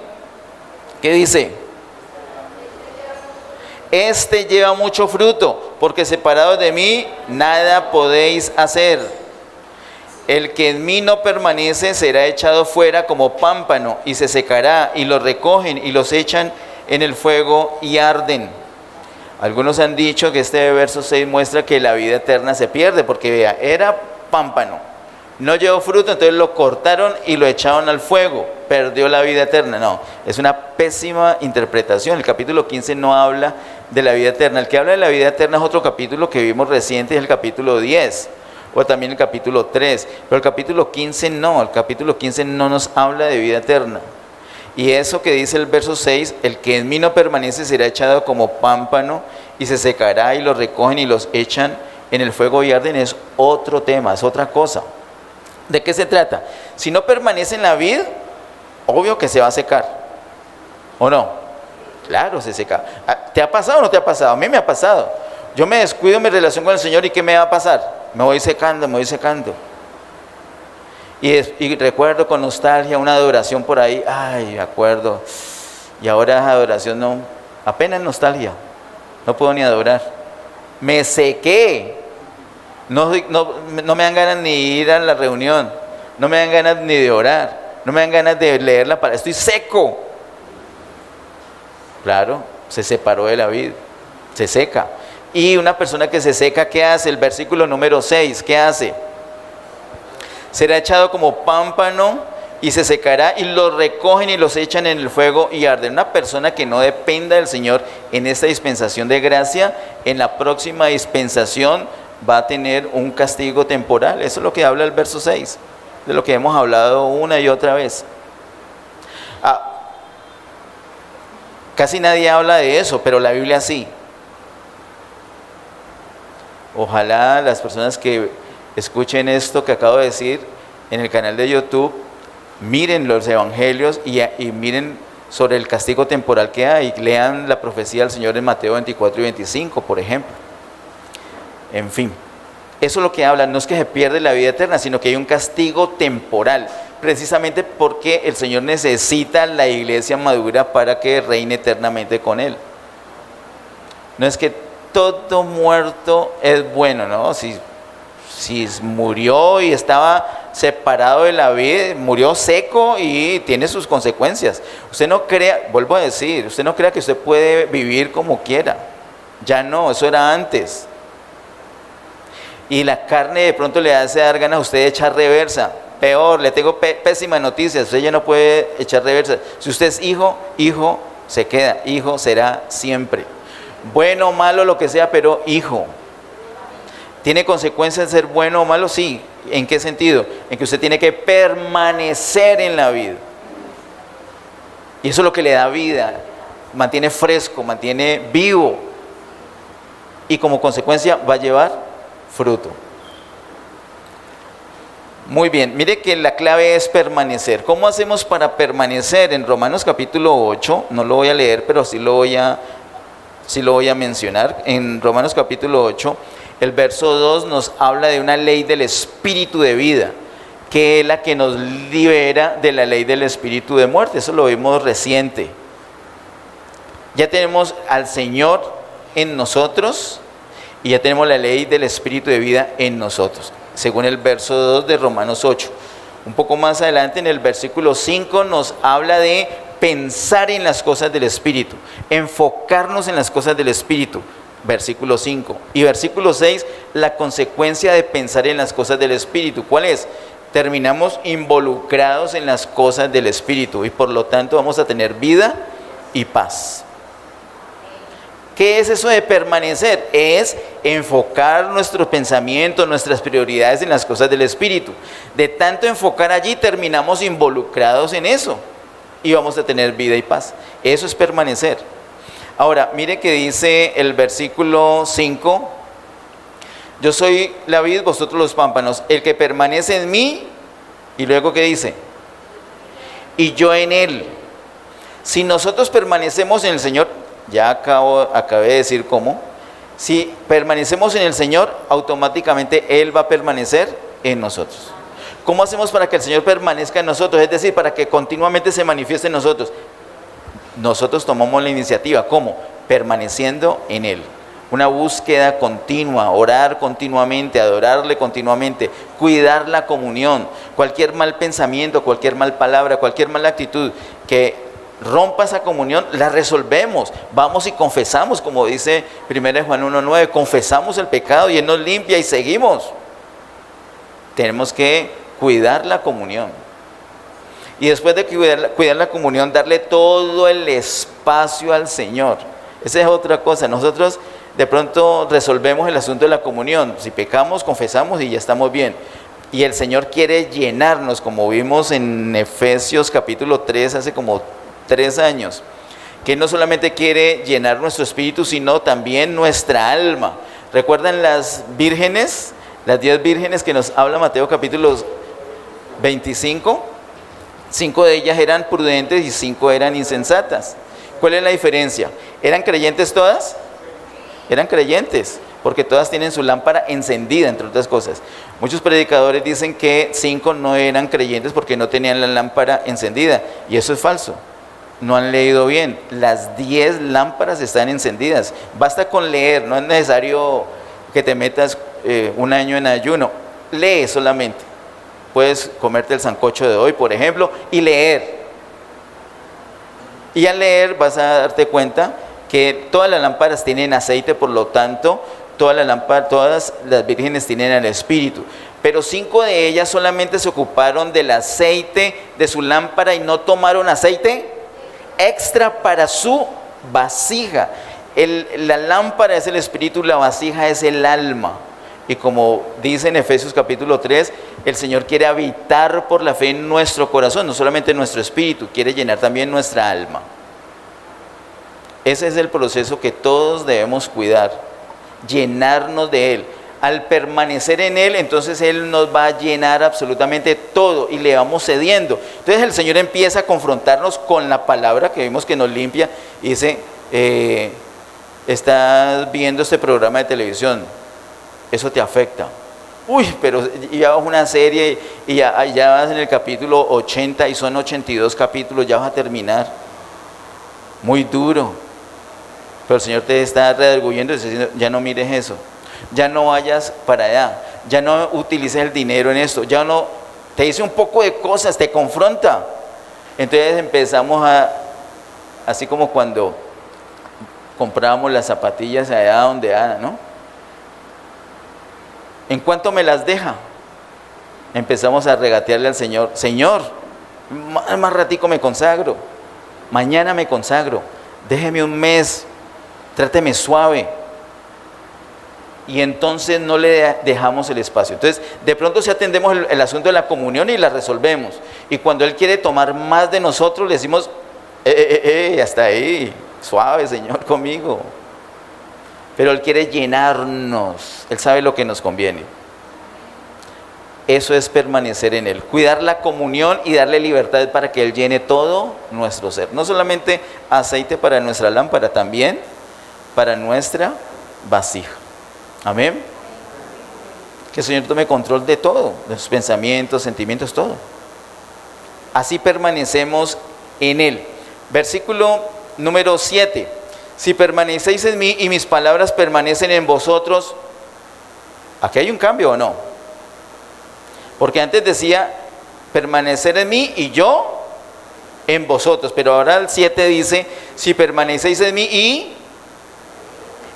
¿qué dice? Este lleva mucho fruto, porque separados de mí nada podéis hacer. El que en mí no permanece será echado fuera como pámpano y se secará, y los recogen y los echan en el fuego y arden. Algunos han dicho que este verso 6 muestra que la vida eterna se pierde, porque vea, era pámpano, no llevó fruto, entonces lo cortaron y lo echaron al fuego, perdió la vida eterna. No, es una pésima interpretación. El capítulo 15 no habla de la vida eterna. El que habla de la vida eterna es otro capítulo que vimos reciente, es el capítulo 10, o también el capítulo 3, pero el capítulo 15 no, el capítulo 15 no nos habla de vida eterna. Y eso que dice el verso 6, el que en mí no permanece será echado como pámpano y se secará, y los recogen y los echan en el fuego y arden, es otro tema, es otra cosa. ¿De qué se trata? Si no permanece en la vid, obvio que se va a secar, ¿o no? Claro, se seca. ¿Te ha pasado o no te ha pasado? A mí me ha pasado. Yo me descuido en mi relación con el Señor, ¿y qué me va a pasar? Me voy secando, me voy secando. Y recuerdo con nostalgia una adoración por ahí, ay, me acuerdo, y ahora esa adoración no, apenas nostalgia, no puedo ni adorar, me sequé, no me dan ganas ni ir a la reunión, no me dan ganas ni de orar, no me dan ganas de leer la palabra, estoy seco. Claro, se separó de la vida, se seca. Y una persona que se seca, ¿qué hace? El versículo número 6, ¿qué hace? Será echado como pámpano y se secará, y los recogen y los echan en el fuego y arden. Una persona que no dependa del Señor en esta dispensación de gracia, en la próxima dispensación va a tener un castigo temporal. Eso es lo que habla el verso 6, de lo que hemos hablado una y otra vez. Casi nadie habla de eso, pero la Biblia sí. Ojalá las personas que escuchen esto que acabo de decir en el canal de YouTube, miren los evangelios y miren sobre el castigo temporal que hay. Lean la profecía del Señor en Mateo 24 y 25, por ejemplo. En fin, eso es lo que habla. No es que se pierde la vida eterna, sino que hay un castigo temporal, precisamente porque el Señor necesita la iglesia madura para que reine eternamente con Él. No es que todo muerto es bueno, ¿no? Si murió y estaba separado de la vida, murió seco y tiene sus consecuencias. Usted no crea, vuelvo a decir, usted no crea que usted puede vivir como quiera. Ya no, eso era antes. Y la carne de pronto le hace dar ganas a usted de echar reversa. Peor, le tengo pésimas noticias, usted ya no puede echar reversa. Si usted es hijo, hijo se queda, hijo será siempre. Bueno o malo, lo que sea, pero hijo. ¿Tiene consecuencias ser bueno o malo? Sí. ¿En qué sentido? En que usted tiene que permanecer en la vida. Y eso es lo que le da vida, mantiene fresco, mantiene vivo. Y como consecuencia va a llevar fruto. Muy bien, mire que la clave es permanecer. ¿Cómo hacemos para permanecer? En Romanos capítulo 8, no lo voy a leer, pero sí lo voy a mencionar. En Romanos capítulo 8, el verso 2 nos habla de una ley del espíritu de vida, que es la que nos libera de la ley del espíritu de muerte. Eso lo vimos reciente. Ya tenemos al Señor en nosotros y ya tenemos la ley del espíritu de vida en nosotros, según el verso 2 de Romanos 8. Un poco más adelante, en el versículo 5, nos habla de pensar en las cosas del espíritu, enfocarnos en las cosas del espíritu. Versículo 5. Y versículo 6, la consecuencia de pensar en las cosas del espíritu. ¿Cuál es? Terminamos involucrados en las cosas del espíritu y por lo tanto vamos a tener vida y paz. ¿Qué es eso de permanecer? Es enfocar nuestros pensamientos, nuestras prioridades en las cosas del espíritu. De tanto enfocar allí, terminamos involucrados en eso y vamos a tener vida y paz. Eso es permanecer. Ahora, mire que dice el versículo 5, yo soy la vid, vosotros los pámpanos, el que permanece en mí, y luego ¿qué dice? Y yo en él. Si nosotros permanecemos en el Señor, ya acabé de decir cómo, si permanecemos en el Señor, automáticamente Él va a permanecer en nosotros. ¿Cómo hacemos para que el Señor permanezca en nosotros? Es decir, para que continuamente se manifieste en nosotros. Nosotros tomamos la iniciativa. ¿Cómo? permaneciendo en Él. Una búsqueda continua, orar continuamente, adorarle continuamente, cuidar la comunión. Cualquier mal pensamiento, cualquier mal palabra, cualquier mala actitud que rompa esa comunión, la resolvemos. Vamos y confesamos, como dice 1 Juan 1:9, confesamos el pecado y Él nos limpia y seguimos. Tenemos que cuidar la comunión. Y después de cuidar la comunión, darle todo el espacio al Señor. Esa es otra cosa. Nosotros de pronto resolvemos el asunto de la comunión. Si pecamos, confesamos y ya estamos bien. Y el Señor quiere llenarnos, como vimos en Efesios capítulo 3, hace como 3 años. Que no solamente quiere llenar nuestro espíritu, sino también nuestra alma. ¿Recuerdan las vírgenes? Las 10 vírgenes que nos habla Mateo capítulo 25. 5 de ellas eran prudentes y 5 eran insensatas. ¿Cuál es la diferencia? ¿Eran creyentes todas? Eran creyentes, porque todas tienen su lámpara encendida, entre otras cosas. Muchos predicadores dicen que 5 no eran creyentes porque no tenían la lámpara encendida, y eso es falso. No han leído bien. Las 10 lámparas están encendidas. Basta con leer, no es necesario que te metas 1 año en ayuno. Lee solamente. Puedes comerte el sancocho de hoy, por ejemplo, y leer. Y al leer vas a darte cuenta que todas las lámparas tienen aceite, por lo tanto, todas las vírgenes tienen el Espíritu. Pero 5 de ellas solamente se ocuparon del aceite de su lámpara y no tomaron aceite extra para su vasija. La lámpara es el Espíritu, la vasija es el alma. Y como dice en Efesios capítulo 3, el Señor quiere habitar por la fe en nuestro corazón, no solamente en nuestro espíritu, quiere llenar también nuestra alma. Ese es el proceso que todos debemos cuidar, llenarnos de Él. Al permanecer en Él, entonces Él nos va a llenar absolutamente todo y le vamos cediendo. Entonces el Señor empieza a confrontarnos con la palabra que vimos que nos limpia y dice, estás viendo este programa de televisión, eso te afecta. Uy, pero ya vas una serie y ya vas en el capítulo 80 y son 82 capítulos, ya vas a terminar. Muy duro. Pero el Señor te está redarguyendo y diciendo, ya no mires eso, ya no vayas para allá, ya no utilices el dinero en esto, ya no, te dice un poco de cosas, te confronta. Entonces empezamos así como cuando comprábamos las zapatillas allá donde Ana, ¿no? ¿En cuánto me las deja? Empezamos a regatearle al Señor, Señor, más ratico me consagro, mañana me consagro, déjeme un mes, tráteme suave. Y entonces no le dejamos el espacio. Entonces, de pronto si atendemos el asunto de la comunión y la resolvemos. Y cuando Él quiere tomar más de nosotros, le decimos, hasta ahí, suave, Señor, conmigo. Pero Él quiere llenarnos, Él sabe lo que nos conviene. Eso es permanecer en Él, cuidar la comunión y darle libertad para que Él llene todo nuestro ser. No solamente aceite para nuestra lámpara, también para nuestra vasija. Amén. Que el Señor tome control de todo, de sus pensamientos, sentimientos, todo. Así permanecemos en Él. Versículo número 7. Si permanecéis en mí y mis palabras permanecen en vosotros, ¿aquí hay un cambio o no? Porque antes decía, permanecer en mí y yo en vosotros. Pero ahora el 7 dice, si permanecéis en mí y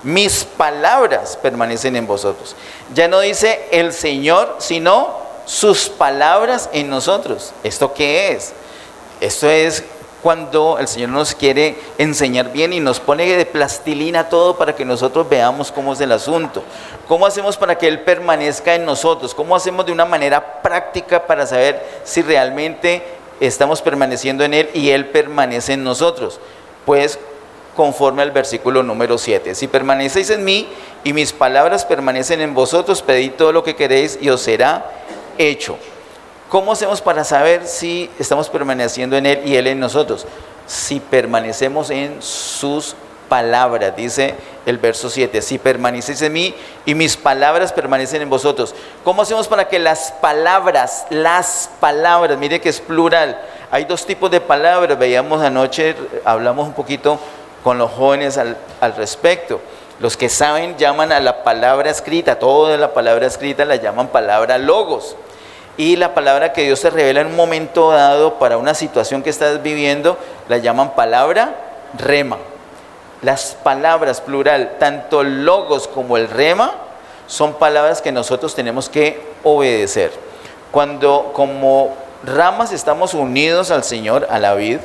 mis palabras permanecen en vosotros. Ya no dice el Señor, sino sus palabras en nosotros. ¿Esto qué es? Esto es cuando el Señor nos quiere enseñar bien y nos pone de plastilina todo para que nosotros veamos cómo es el asunto. ¿Cómo hacemos para que Él permanezca en nosotros? ¿Cómo hacemos de una manera práctica para saber si realmente estamos permaneciendo en Él y Él permanece en nosotros? Pues conforme al versículo número 7. Si permanecéis en mí y mis palabras permanecen en vosotros, pedid todo lo que queréis y os será hecho. ¿Cómo hacemos para saber si estamos permaneciendo en Él y Él en nosotros? Si permanecemos en sus palabras, dice el verso 7. Si permanecéis en mí y mis palabras permanecen en vosotros. ¿Cómo hacemos para que las palabras, mire que es plural. Hay 2 tipos de palabras. Veíamos anoche, hablamos un poquito con los jóvenes al respecto. Los que saben llaman a la palabra escrita, toda la palabra escrita la llaman palabra logos. Y la palabra que Dios te revela en un momento dado para una situación que estás viviendo, la llaman palabra rema. Las palabras plural, tanto logos como el rema, son palabras que nosotros tenemos que obedecer. Cuando como ramas estamos unidos al Señor, a la vid,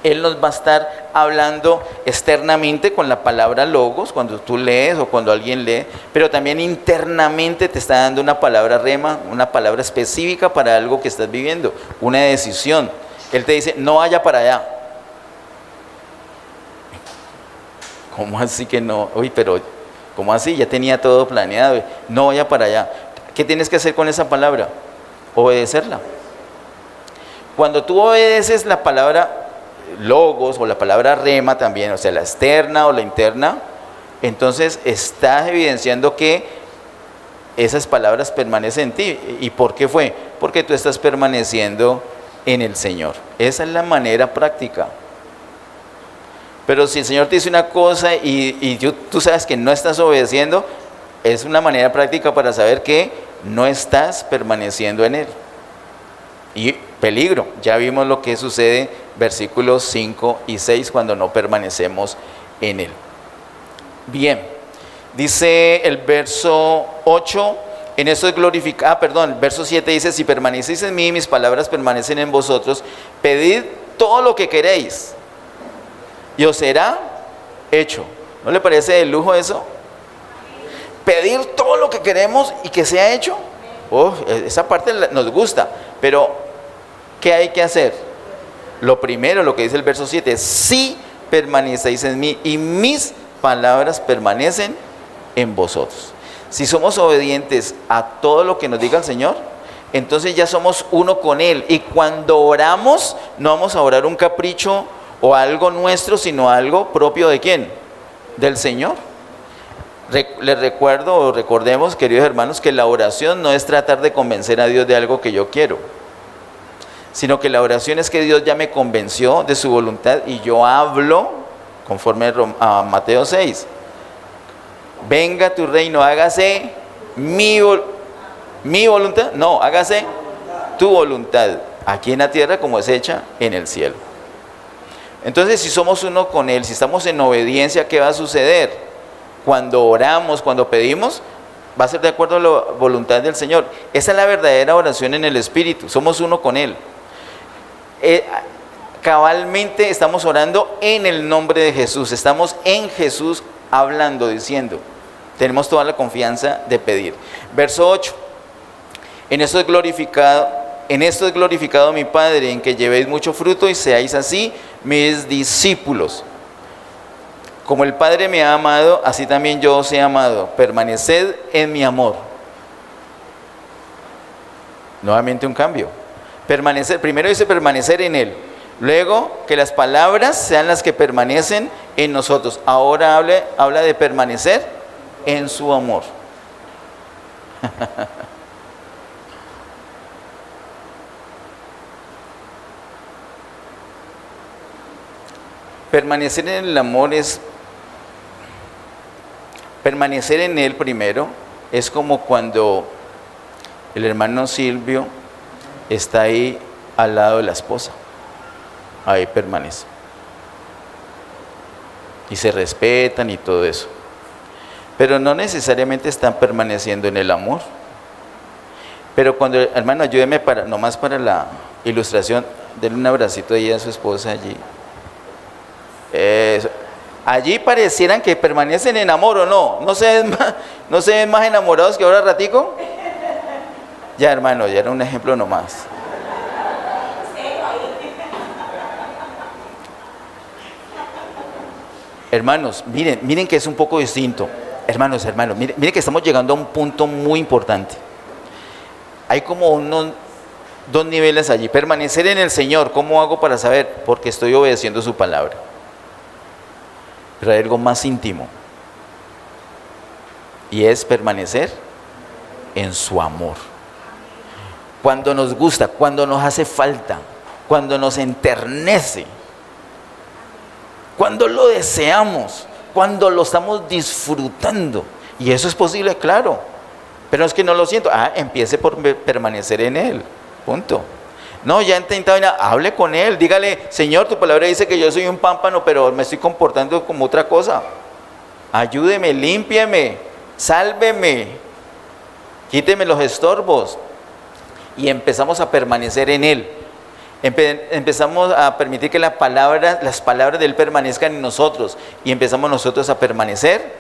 Él nos va a estar hablando externamente con la palabra logos, cuando tú lees o cuando alguien lee, pero también internamente te está dando una palabra rema, una palabra específica para algo que estás viviendo, una decisión. Él te dice, no vaya para allá. ¿Cómo así que no? Uy, pero ¿cómo así? Ya tenía todo planeado. No vaya para allá. ¿Qué tienes que hacer con esa palabra? Obedecerla. Cuando tú obedeces la palabra logos o la palabra rema también, o sea, la externa o la interna, entonces estás evidenciando que esas palabras permanecen en ti. ¿Y por qué fue? Porque tú estás permaneciendo en el Señor. Esa es la manera práctica. Pero si el Señor te dice una cosa y tú sabes que no estás obedeciendo, es una manera práctica para saber que no estás permaneciendo en Él. Y peligro, ya vimos lo que sucede, versículos 5 y 6, cuando no permanecemos en Él. Bien, dice el verso 8, en esto es glorificado, el verso 7 dice, si permanecéis en mí, mis palabras permanecen en vosotros, pedid todo lo que queréis, y os será hecho. ¿No le parece de lujo eso? Pedir todo lo que queremos y que sea hecho. Esa parte nos gusta, pero ¿qué hay que hacer? Lo primero, lo que dice el verso 7, si permanecéis en mí y mis palabras permanecen en vosotros. Si somos obedientes a todo lo que nos diga el Señor, entonces ya somos uno con Él. Y cuando oramos, no vamos a orar un capricho o algo nuestro, sino algo propio ¿de quién? Del Señor. Les recuerdo o recordemos, queridos hermanos, que la oración no es tratar de convencer a Dios de algo que yo quiero, sino que la oración es que Dios ya me convenció de su voluntad y yo hablo conforme a Mateo 6. Venga tu reino, hágase mi voluntad, no, hágase tu voluntad, aquí en la tierra como es hecha en el cielo. Entonces, si somos uno con Él, si estamos en obediencia, ¿qué va a suceder? Cuando oramos, cuando pedimos, va a ser de acuerdo a la voluntad del Señor. Esa es la verdadera oración en el Espíritu, somos uno con Él. Cabalmente estamos orando en el nombre de Jesús, estamos en Jesús hablando, diciendo, tenemos toda la confianza de pedir. Verso 8, en esto es glorificado mi Padre, en que llevéis mucho fruto y seáis así mis discípulos. Como el Padre me ha amado, así también yo os he amado. Permaneced en mi amor. Nuevamente un cambio. Permanecer, primero dice permanecer en Él. Luego que las palabras sean las que permanecen en nosotros. Ahora habla de permanecer en su amor. Permanecer en el amor es permanecer en Él primero. Es como cuando el hermano Silvio está ahí al lado de la esposa. Ahí permanece. Y se respetan y todo eso. Pero no necesariamente están permaneciendo en el amor. Pero cuando, hermano, ayúdeme nomás para la ilustración, denle un abracito ahí a su esposa allí. Allí parecieran que permanecen en amor o no. ¿No se ven más enamorados que ahora ratico? Ya, hermano, ya era un ejemplo nomás. Hermanos, miren que es un poco distinto. Hermanos, miren que estamos llegando a un punto muy importante. Hay como dos niveles allí. Permanecer en el Señor, ¿cómo hago para saber? Porque estoy obedeciendo su palabra. Pero hay algo más íntimo. Y es permanecer en su amor. Cuando nos gusta, cuando nos hace falta, cuando nos enternece. cuando lo deseamos, cuando lo estamos disfrutando. Y eso es posible, claro. Pero es que no lo siento. Empiece por permanecer en Él. Punto. No, ya he intentado, hable con Él. Dígale, Señor, tu palabra dice que yo soy un pámpano, pero me estoy comportando como otra cosa. Ayúdeme, límpieme, sálveme, quíteme los estorbos. Y empezamos a permanecer en Él. Empezamos a permitir que las palabras de Él permanezcan en nosotros. Y empezamos nosotros a permanecer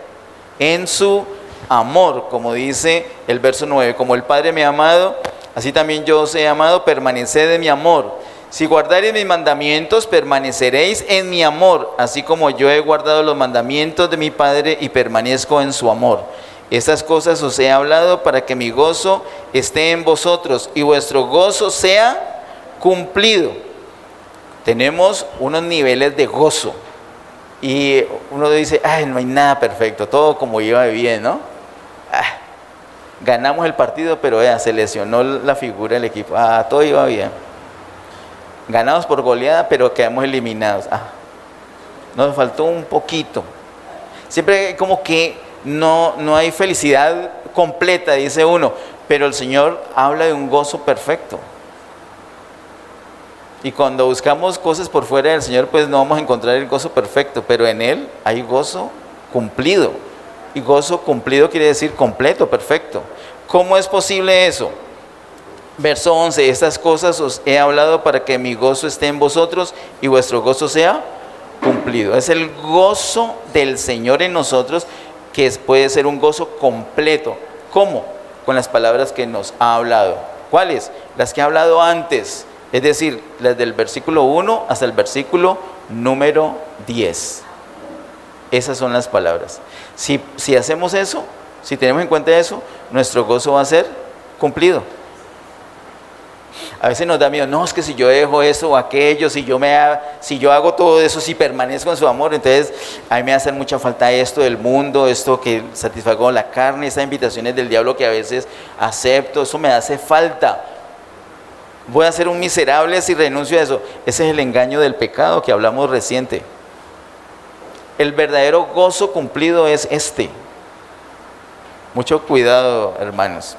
en su amor, como dice el verso 9. Como el Padre me ha amado, así también yo os he amado, permaneced en mi amor. Si guardareis mis mandamientos, permaneceréis en mi amor, así como yo he guardado los mandamientos de mi Padre y permanezco en su amor. Estas cosas os he hablado para que mi gozo esté en vosotros y vuestro gozo sea cumplido. Tenemos unos niveles de gozo y uno dice, no hay nada perfecto, todo como iba bien, ¿no? Ganamos el partido, pero se lesionó la figura del equipo, todo iba bien. Ganamos por goleada, pero quedamos eliminados. Nos faltó un poquito. Siempre como que no hay felicidad completa, dice uno, pero el Señor habla de un gozo perfecto. Y cuando buscamos cosas por fuera del Señor, pues no vamos a encontrar el gozo perfecto, pero en Él hay gozo cumplido. Y gozo cumplido quiere decir completo, perfecto. ¿Cómo es posible eso? Verso 11, estas cosas os he hablado para que mi gozo esté en vosotros y vuestro gozo sea cumplido. Es el gozo del Señor en nosotros, que puede ser un gozo completo. ¿Cómo? Con las palabras que nos ha hablado. ¿Cuáles? Las que ha hablado antes, es decir, las del versículo 1 hasta el versículo número 10. Esas son las palabras. Si hacemos eso, si tenemos en cuenta eso, nuestro gozo va a ser cumplido. A veces nos da miedo, no, es que si yo dejo eso o aquello, si yo hago todo eso, si permanezco en su amor, entonces a mí me va a hacer mucha falta esto del mundo, esto que satisfago la carne, estas invitaciones del diablo que a veces acepto, eso me hace falta. Voy a ser un miserable si renuncio a eso. Ese es el engaño del pecado que hablamos reciente. El verdadero gozo cumplido es este. Mucho cuidado, hermanos.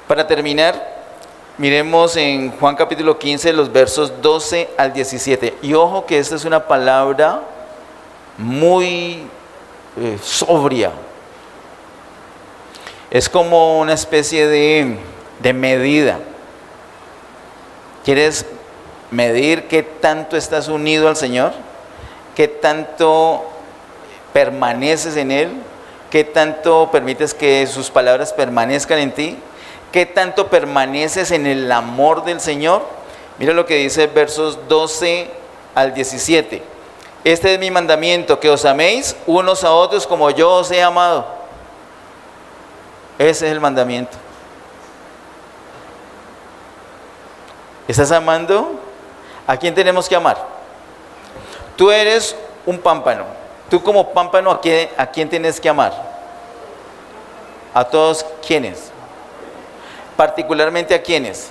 Para terminar, miremos en Juan capítulo 15, los versos 12 al 17. Y ojo que esta es una palabra muy sobria. Es como una especie de medida. ¿Quieres medir qué tanto estás unido al Señor? ¿Qué tanto permaneces en Él? ¿Qué tanto permites que sus palabras permanezcan en ti? ¿Qué tanto permaneces en el amor del Señor? Mira lo que dice versos 12 al 17. Este es mi mandamiento, que os améis unos a otros como yo os he amado. Ese es el mandamiento. ¿Estás amando? ¿A quién tenemos que amar? Tú eres un pámpano. Tú como pámpano, ¿a quién tienes que amar? ¿A todos quiénes? Particularmente ¿a quiénes?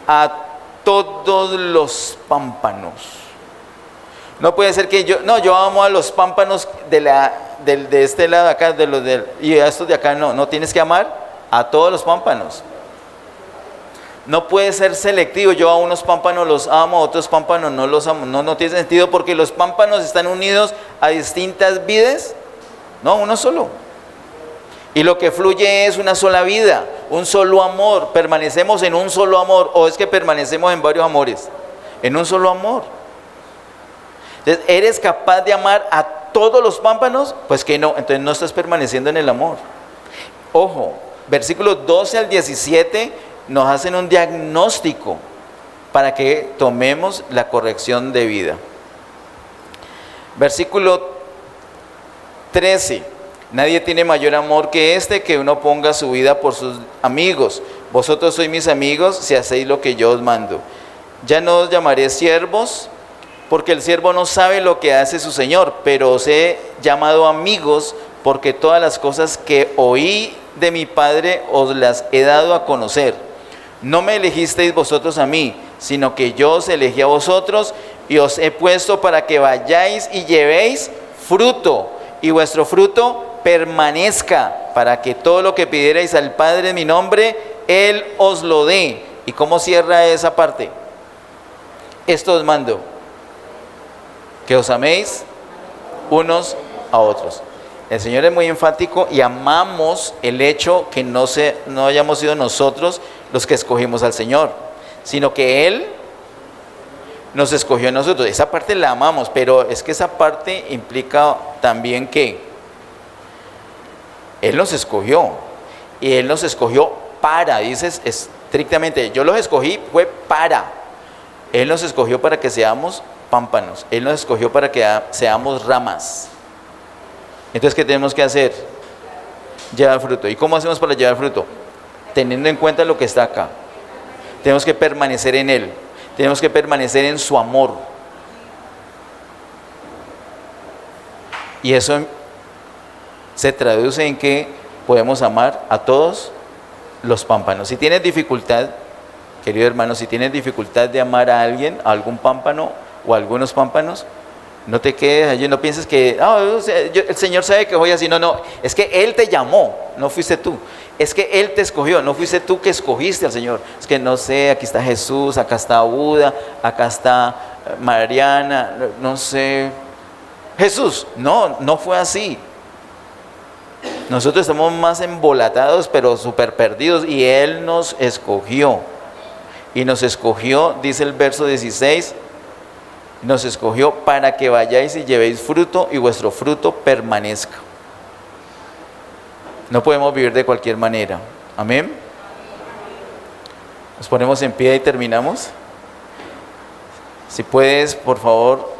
A todos los pámpanos. No puede ser que yo amo a los pámpanos de este lado de acá, y a estos de acá no tienes que amar a todos los pámpanos. No puede ser selectivo, yo a unos pámpanos los amo, a otros pámpanos no los amo. No tiene sentido, porque los pámpanos están unidos a distintas vidas, no, uno solo. Y lo que fluye es una sola vida, un solo amor. Permanecemos en un solo amor, o es que permanecemos en varios amores, en un solo amor. Entonces, ¿eres capaz de amar a todos los pámpanos? Pues que no, entonces no estás permaneciendo en el amor. Ojo, versículos 12 al 17 nos hacen un diagnóstico para que tomemos la corrección de vida. Versículo 13. Nadie tiene mayor amor que este, que uno ponga su vida por sus amigos. Vosotros sois mis amigos si hacéis lo que yo os mando. Ya no os llamaré siervos, porque el siervo no sabe lo que hace su señor, pero os he llamado amigos, porque todas las cosas que oí de mi Padre os las he dado a conocer. No me elegisteis vosotros a mí, sino que yo os elegí a vosotros y os he puesto para que vayáis y llevéis fruto, y vuestro fruto permanezca, para que todo lo que pidierais al Padre en mi nombre, Él os lo dé. ¿Y cómo cierra esa parte? Esto os mando, que os améis unos a otros. El Señor es muy enfático y amamos el hecho que no hayamos sido nosotros los que escogimos al Señor, sino que Él nos escogió a nosotros. Esa parte la amamos, pero es que esa parte implica también que Él nos escogió, y Él nos escogió para, dices estrictamente, yo los escogí fue para. Él nos escogió para que seamos pámpanos, Él nos escogió para que seamos ramas. Entonces, ¿qué tenemos que hacer? Llevar fruto. ¿Y cómo hacemos para llevar fruto? Teniendo en cuenta lo que está acá. Tenemos que permanecer en Él. Tenemos que permanecer en su amor. Y eso se traduce en que podemos amar a todos los pámpanos. Si tienes dificultad, querido hermano, si tienes dificultad de amar a alguien, a algún pámpano o a algunos pámpanos, no te quedes allí, no pienses que el Señor sabe que voy así. No, es que Él te llamó, no fuiste tú. Es que Él te escogió, no fuiste tú que escogiste al Señor. Es que no sé, aquí está Jesús, acá está Buda, acá está Mariana, no sé. Jesús, no fue así. Nosotros estamos más embolatados, pero súper perdidos, y Él nos escogió. Y nos escogió, dice el verso 16, nos escogió para que vayáis y llevéis fruto y vuestro fruto permanezca. No podemos vivir de cualquier manera. Amén. Nos ponemos en pie y terminamos. Si puedes, por favor,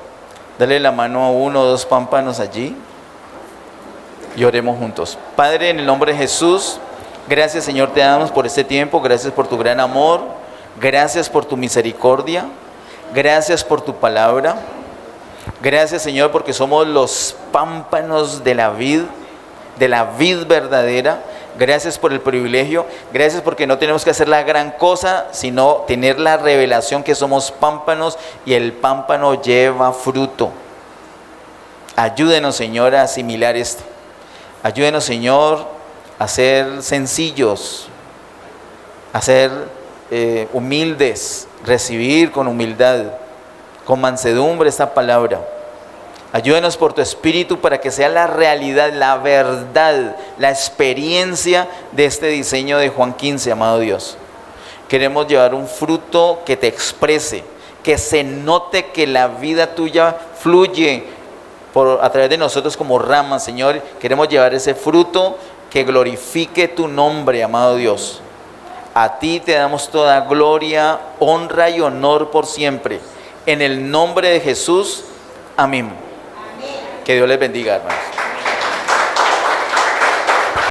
dale la mano a uno o dos pámpanos allí y oremos juntos. Padre, en el nombre de Jesús, gracias, Señor, te damos por este tiempo. Gracias por tu gran amor. Gracias por tu misericordia. Gracias por tu palabra. Gracias, Señor, porque somos los pámpanos de la vid verdadera. Gracias por el privilegio. Gracias porque no tenemos que hacer la gran cosa, sino tener la revelación que somos pámpanos, y el pámpano lleva fruto. Ayúdenos, Señor, a asimilar esto. Ayúdenos, Señor, a ser sencillos, a ser humildes, recibir con humildad, con mansedumbre esta palabra. Ayúdenos por tu Espíritu para que sea la realidad, la verdad, la experiencia de este diseño de Juan 15, amado Dios. Queremos llevar un fruto que te exprese, que se note que la vida tuya fluye a través de nosotros como ramas, Señor. Queremos llevar ese fruto que glorifique tu nombre, amado Dios. A ti te damos toda gloria, honra y honor por siempre. En el nombre de Jesús, amén. Que Dios les bendiga, hermanos.